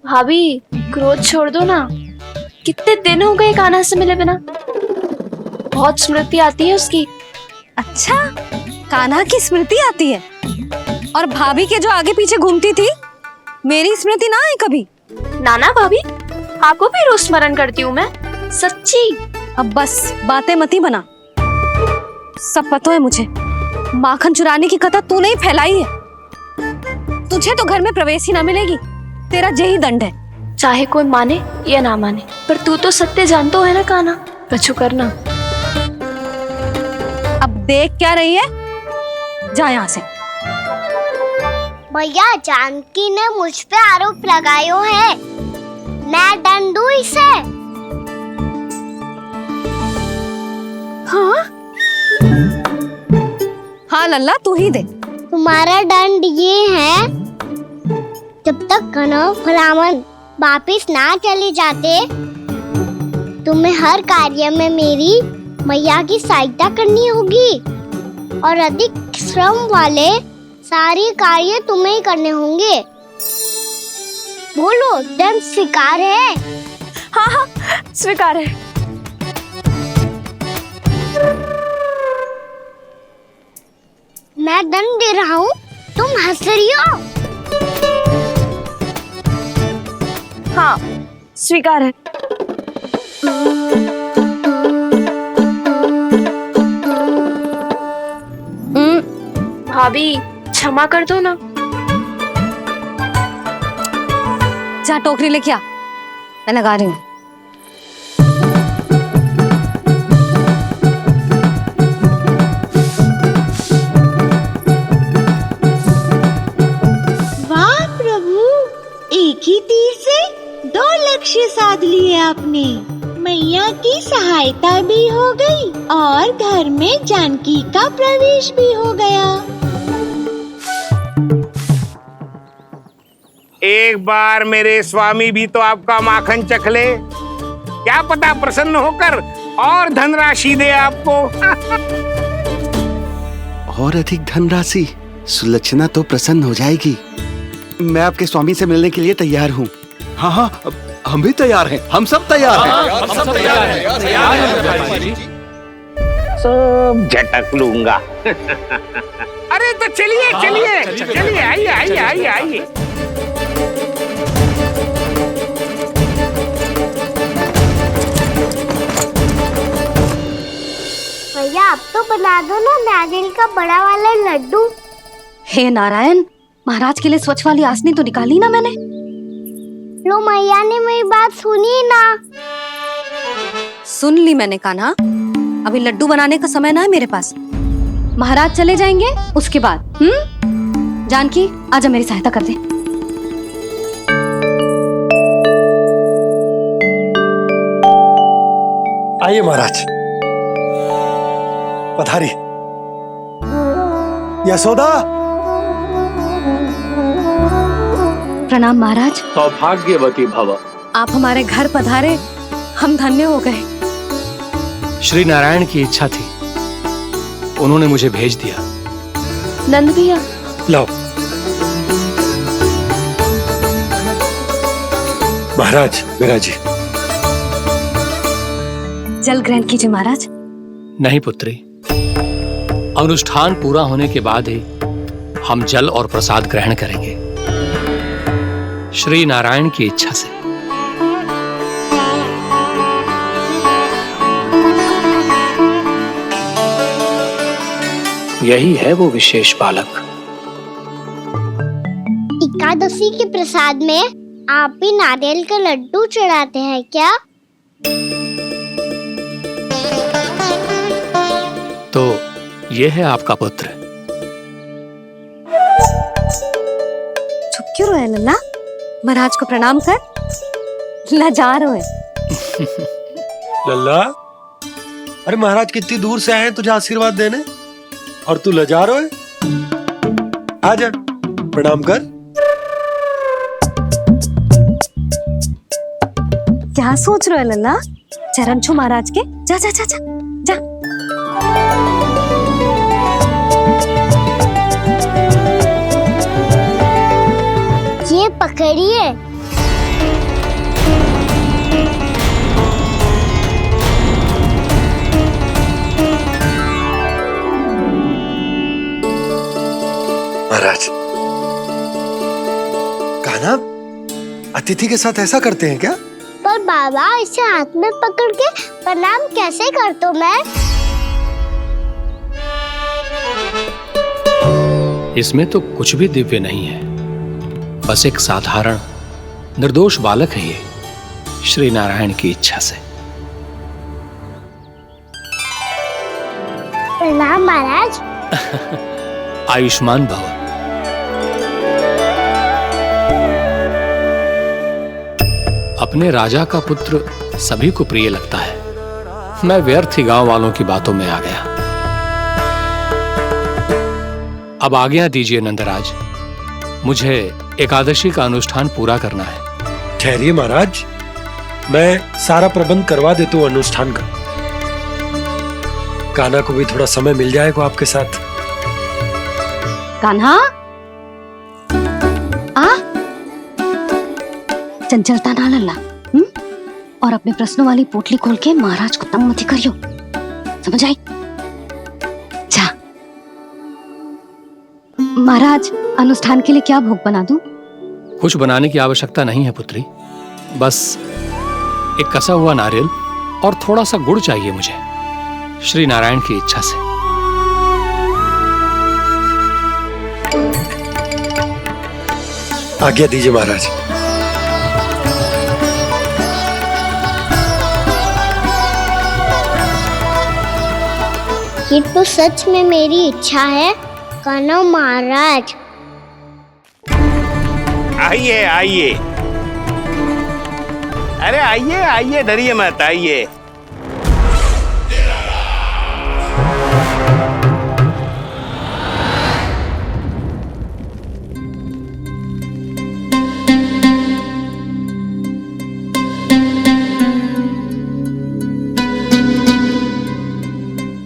भाभी, क्रोध छोड़ दो ना। कितने दिन हो गए कान्हा से मिले बिना। बहुत स्मृति आती है उसकी। अच्छा, कान्हा की स्मृति आती है? और भाभी के जो आगे पीछे घूमती थी, मेरी स्मृति ना है कभी? नाना भाभी, आपको भी रोज स्मरण करती हूँ मैं, सच्ची। अब बस बातें मत ही बना। सब पता है मुझे। माखन चुराने की कथा तूने ही फैलाई है। तुझे तो घर में प्रवेश ही ना मिलेगी। तेरा यही दंड है। चाहे कोई माने या ना माने, पर तू तो सत्य जानतो है ना कान्हा। कछु करना। अब देख क्या रही है, जा यहाँ से। भैया, जानकी ने मुझ पे आरोप लगायो है, मैं दंड दूं इसे। हाँ हाँ लल्ला, तू ही दे। तुम्हारा दंड ये है, जब तक कनव ब्राह्मण वापिस ना चले जाते, तुम्हें हर कार्य में मेरी मैया की सहायता करनी होगी, और अधिक श्रम वाले सारे कार्य तुम्हें ही करने होंगे। बोलो, दंड स्वीकार है? हाँ हाँ, स्वीकार है। मैं दंड दे रहा हूँ, तुम हंस रही हो? हाँ, स्वीकार है। भाभी, क्षमा कर दो ना। जा टोकरी लेके आ, मैं लगा रही हूँ। वाह प्रभु, एक ही तीर से 2 लक्ष्य साध लिए आपने। मैया की सहायता भी हो गई और घर में जानकी का प्रवेश भी हो गया। एक बार मेरे स्वामी भी तो आपका माखन चख ले, क्या पता प्रसन्न होकर और धनराशि दे आपको। और अधिक धनराशि? सुलक्षणा तो प्रसन्न हो जाएगी। मैं आपके स्वामी से मिलने के लिए तैयार हूँ। हाँ हाँ, हम भी तैयार हैं। हम सब तैयार हैं। हम सब तैयार हैं। सब झटक लूंगा। अरे तो चलिए चलिए चलिए, आइए आइए आइए आइए। भैया, आप तो बना दो ना नारियल का बड़ा वाला लड्डू। हे नारायण, महाराज के लिए स्वच्छ वाली आसनी तो निकाली ना मैंने। लो, मैया ने मेरी बात सुनी ना। सुन ली मैंने कान्हा। अभी लड्डू बनाने का समय ना है मेरे पास। महाराज चले जाएंगे उसके बाद। जानकी, आजा मेरी सहायता कर दे। आइए महाराज, पधारी। यशोदा। प्रणाम महाराज। सौभाग्यवती भव। आप हमारे घर पधारे, हम धन्य हो गए। श्री नारायण की इच्छा थी, उन्होंने मुझे भेज दिया। नंद भैया, लाओ। महाराज, मेरा जी। जल ग्रहण कीजिए महाराज। नहीं पुत्री, अनुष्ठान पूरा होने के बाद ही हम जल और प्रसाद ग्रहण करेंगे। श्री नारायण की इच्छा से। यही है वो विशेष बालक। एकादशी के प्रसाद में आप भी नारियल का लड्डू चढ़ाते हैं क्या? तो ये है आपका पुत्र। चुप क्यों रहे लल्ला? महाराज को प्रणाम कर। लाजा रहे लल्ला, अरे महाराज कितनी दूर से आए हैं तुझे आशीर्वाद देने और तू लजा रहा है? आजा प्रणाम कर। क्या सोच रहे हो लल्ला? चरण छू महाराज के। जा जा जा जा जा। ये पकड़िए। महाराज, कान्हा अतिथि के साथ ऐसा करते हैं क्या? पर बाबा, इसे हाथ में पकड़ के प्रणाम कैसे करता हूँ मैं? इसमें तो कुछ भी दिव्य नहीं है, बस एक साधारण निर्दोष बालक है ये, श्री नारायण की इच्छा से। प्रणाम महाराज। आयुष्मान भव। अपने राजा का पुत्र सभी को प्रिय लगता है। मैं व्यर्थ ही गांव वालों की बातों में आ गया। अब आज्ञा दीजिए नंदराज, मुझे एकादशी का अनुष्ठान पूरा करना है। ठहरिए महाराज, मैं सारा प्रबंध करवा देता हूँ अनुष्ठान का। कान्हा को भी थोड़ा समय मिल जाएगा आपके साथ। कान्हा, आ चंचलता ना लल्ला। और अपने प्रश्नों वाली पोटली खोल के महाराज को तंग मत करियो, समझ आई? जा। महाराज, अनुष्ठान के लिए क्या भोग बना दूं? कुछ बनाने की आवश्यकता नहीं है पुत्री, बस एक कसा हुआ नारियल और थोड़ा सा गुड़ चाहिए मुझे, श्री नारायण की इच्छा से। आज्ञा दीजिए महाराज। ये तो सच में मेरी इच्छा है कान्हा महाराज। आइए आइए, अरे आइए आइए, डरिए मत, आइए।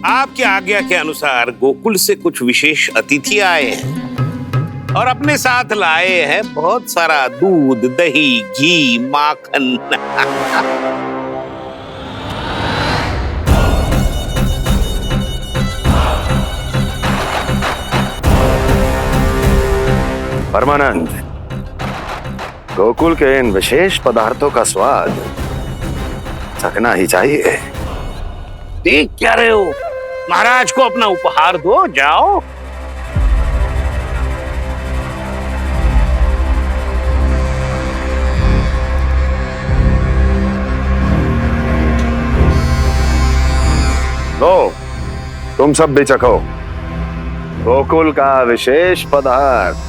आपकी आज्ञा के अनुसार गोकुल से कुछ विशेष अतिथि आए हैं और अपने साथ लाए हैं बहुत सारा दूध, दही, घी, माखन। परमानंद, गोकुल के इन विशेष पदार्थों का स्वाद चखना ही चाहिए। देख क्या रहे हो? महाराज को अपना उपहार दो, जाओ। लो, तुम सब भी चखो गोकुल का विशेष पदार्थ।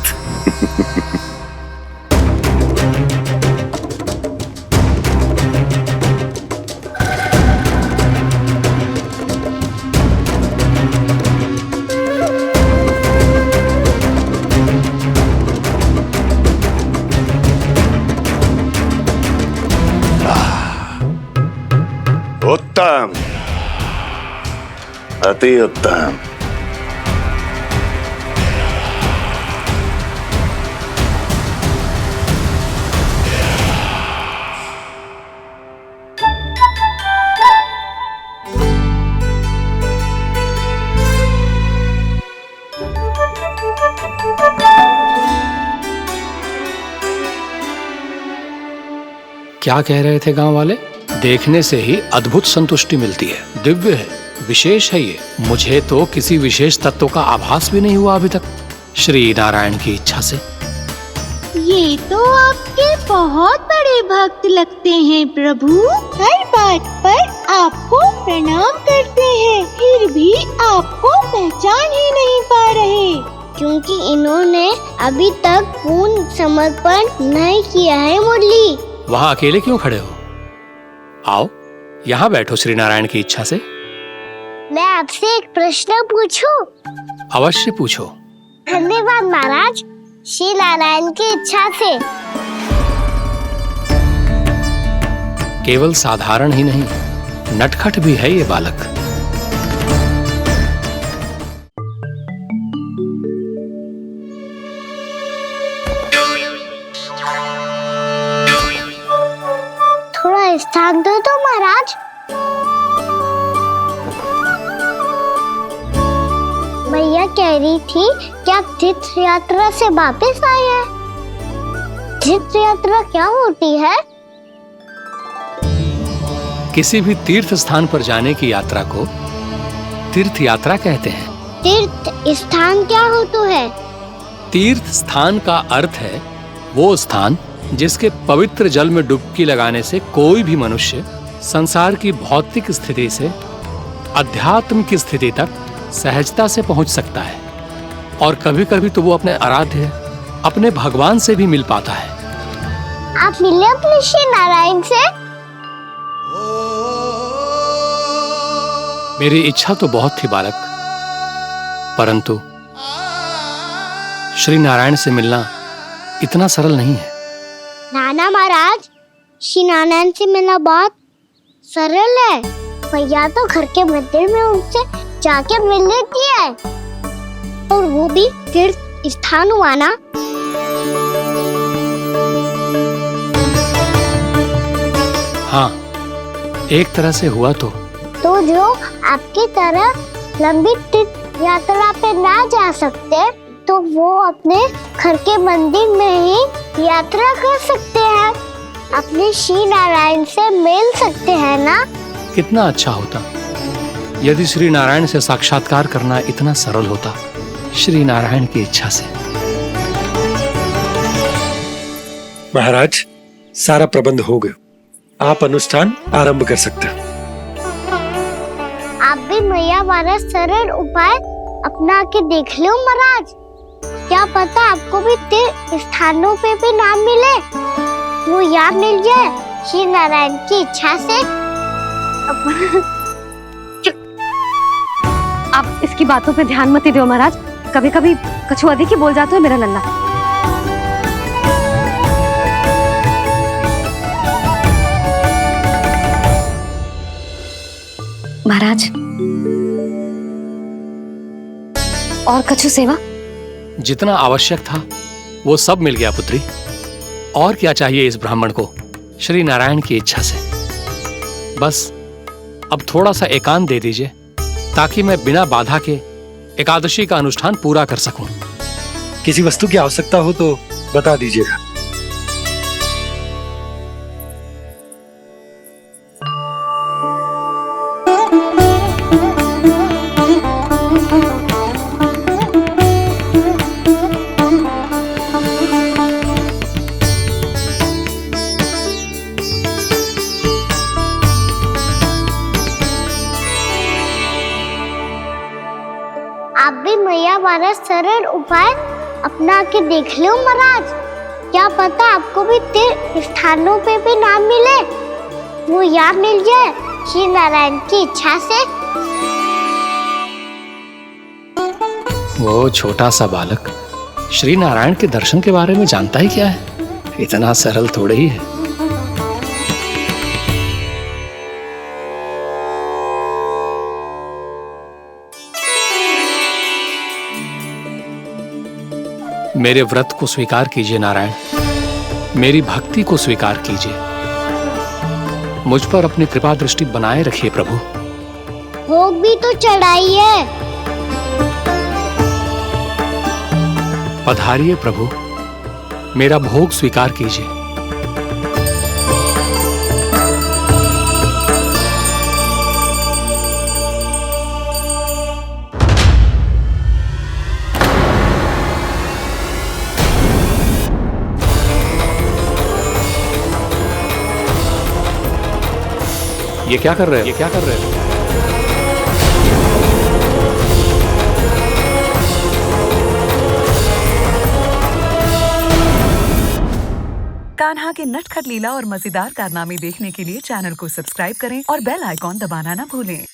उत्तम, अति उत्तम। क्या कह रहे थे गांव वाले? देखने से ही अद्भुत संतुष्टि मिलती है, दिव्य है, विशेष है ये। मुझे तो किसी विशेष तत्व का आभास भी नहीं हुआ अभी तक, श्री नारायण की इच्छा से। ये तो आपके बहुत बड़े भक्त लगते हैं प्रभु। हर बात पर आपको प्रणाम करते हैं, फिर भी आपको पहचान ही नहीं पा रहे। क्योंकि इन्होंने अभी तक पूर्ण समर्पण नहीं किया है मुरली। वहाँ अकेले क्यों खड़े हो? आओ यहाँ बैठो श्री नारायण की इच्छा से। मैं आपसे एक प्रश्न पूछूं? अवश्य पूछो। धन्यवाद महाराज। श्री नारायण की इच्छा से। केवल साधारण ही नहीं, नटखट भी है ये बालक। थोड़ा स्थान दो तो महाराज। मैया कह रही थी कि आप तीर्थ यात्रा से वापस आए हैं। तीर्थ यात्रा क्या होती है? किसी भी तीर्थ स्थान पर जाने की यात्रा को तीर्थ यात्रा कहते हैं। तीर्थ स्थान क्या हो तो है? तीर्थ स्थान का अर्थ है वो स्थान जिसके पवित्र जल में डुबकी लगाने से कोई भी मनुष्य संसार की भौतिक स्थिति से अध्यात्म की स्थिति तक सहजता से पहुंच सकता है, और कभी कभी तो वो अपने आराध्य, अपने भगवान से भी मिल पाता है। आप मिले अपने श्री नारायण से? मेरी इच्छा तो बहुत थी बालक, परंतु श्री नारायण से मिलना इतना सरल नहीं है। नाना महाराज, श्री नारायण से मिलना बहुत सरल है। भैया तो घर के मंदिर में उनसे जाके मिल लेती है, और वो भी तीर्थ स्थान हुआ ना। हाँ, एक तरह से हुआ तो जो आपकी तरह लंबी तीर्थ यात्रा पे ना जा सकते, तो वो अपने घर के मंदिर में ही यात्रा कर सकते हैं, अपने श्री नारायण से मिल सकते हैं ना। कितना अच्छा होता यदि श्री नारायण से साक्षात्कार करना इतना सरल होता, श्री नारायण की इच्छा से। महाराज, सारा प्रबंध हो गया, आप अनुष्ठान आरंभ कर सकते हैं। आप भी मैया वाला सरल उपाय अपना के देख लो महाराज। क्या पता आपको भी तीर्थ स्थानों पे भी नाम मिले, वो याद मिल जाए श्री नारायण की इच्छा से। आप इसकी बातों पे ध्यान मत दो महाराज, कभी कभी कछुआ देखी बोल जाता है मेरा लल्ला। महाराज, और कछु सेवा? जितना आवश्यक था वो सब मिल गया पुत्री। और क्या चाहिए इस ब्राह्मण को श्री नारायण की इच्छा से? बस अब थोड़ा सा एकांत दे दीजिए, ताकि मैं बिना बाधा के एकादशी का अनुष्ठान पूरा कर सकूं। किसी वस्तु की आवश्यकता हो तो बता दीजिएगा। आप भी मैया वाला सरल उपाय अपना के देख लो महाराज। क्या पता आपको भी तीर्थ स्थानों पे भी नाम मिले, वो याद मिल जाए श्री नारायण की इच्छा से। वो छोटा सा बालक श्री नारायण के दर्शन के बारे में जानता ही क्या है? इतना सरल थोड़े ही है। मेरे व्रत को स्वीकार कीजिए नारायण, मेरी भक्ति को स्वीकार कीजिए, मुझ पर अपनी कृपा दृष्टि बनाए रखिए प्रभु। भोग भी तो चढ़ाइए। पधारिए प्रभु, मेरा भोग स्वीकार कीजिए। ये क्या कर रहे हैं? ये क्या कर रहे हैं? कान्हा के नटखट लीला और मजेदार कारनामे देखने के लिए चैनल को सब्सक्राइब करें और बेल आइकॉन दबाना ना भूलें।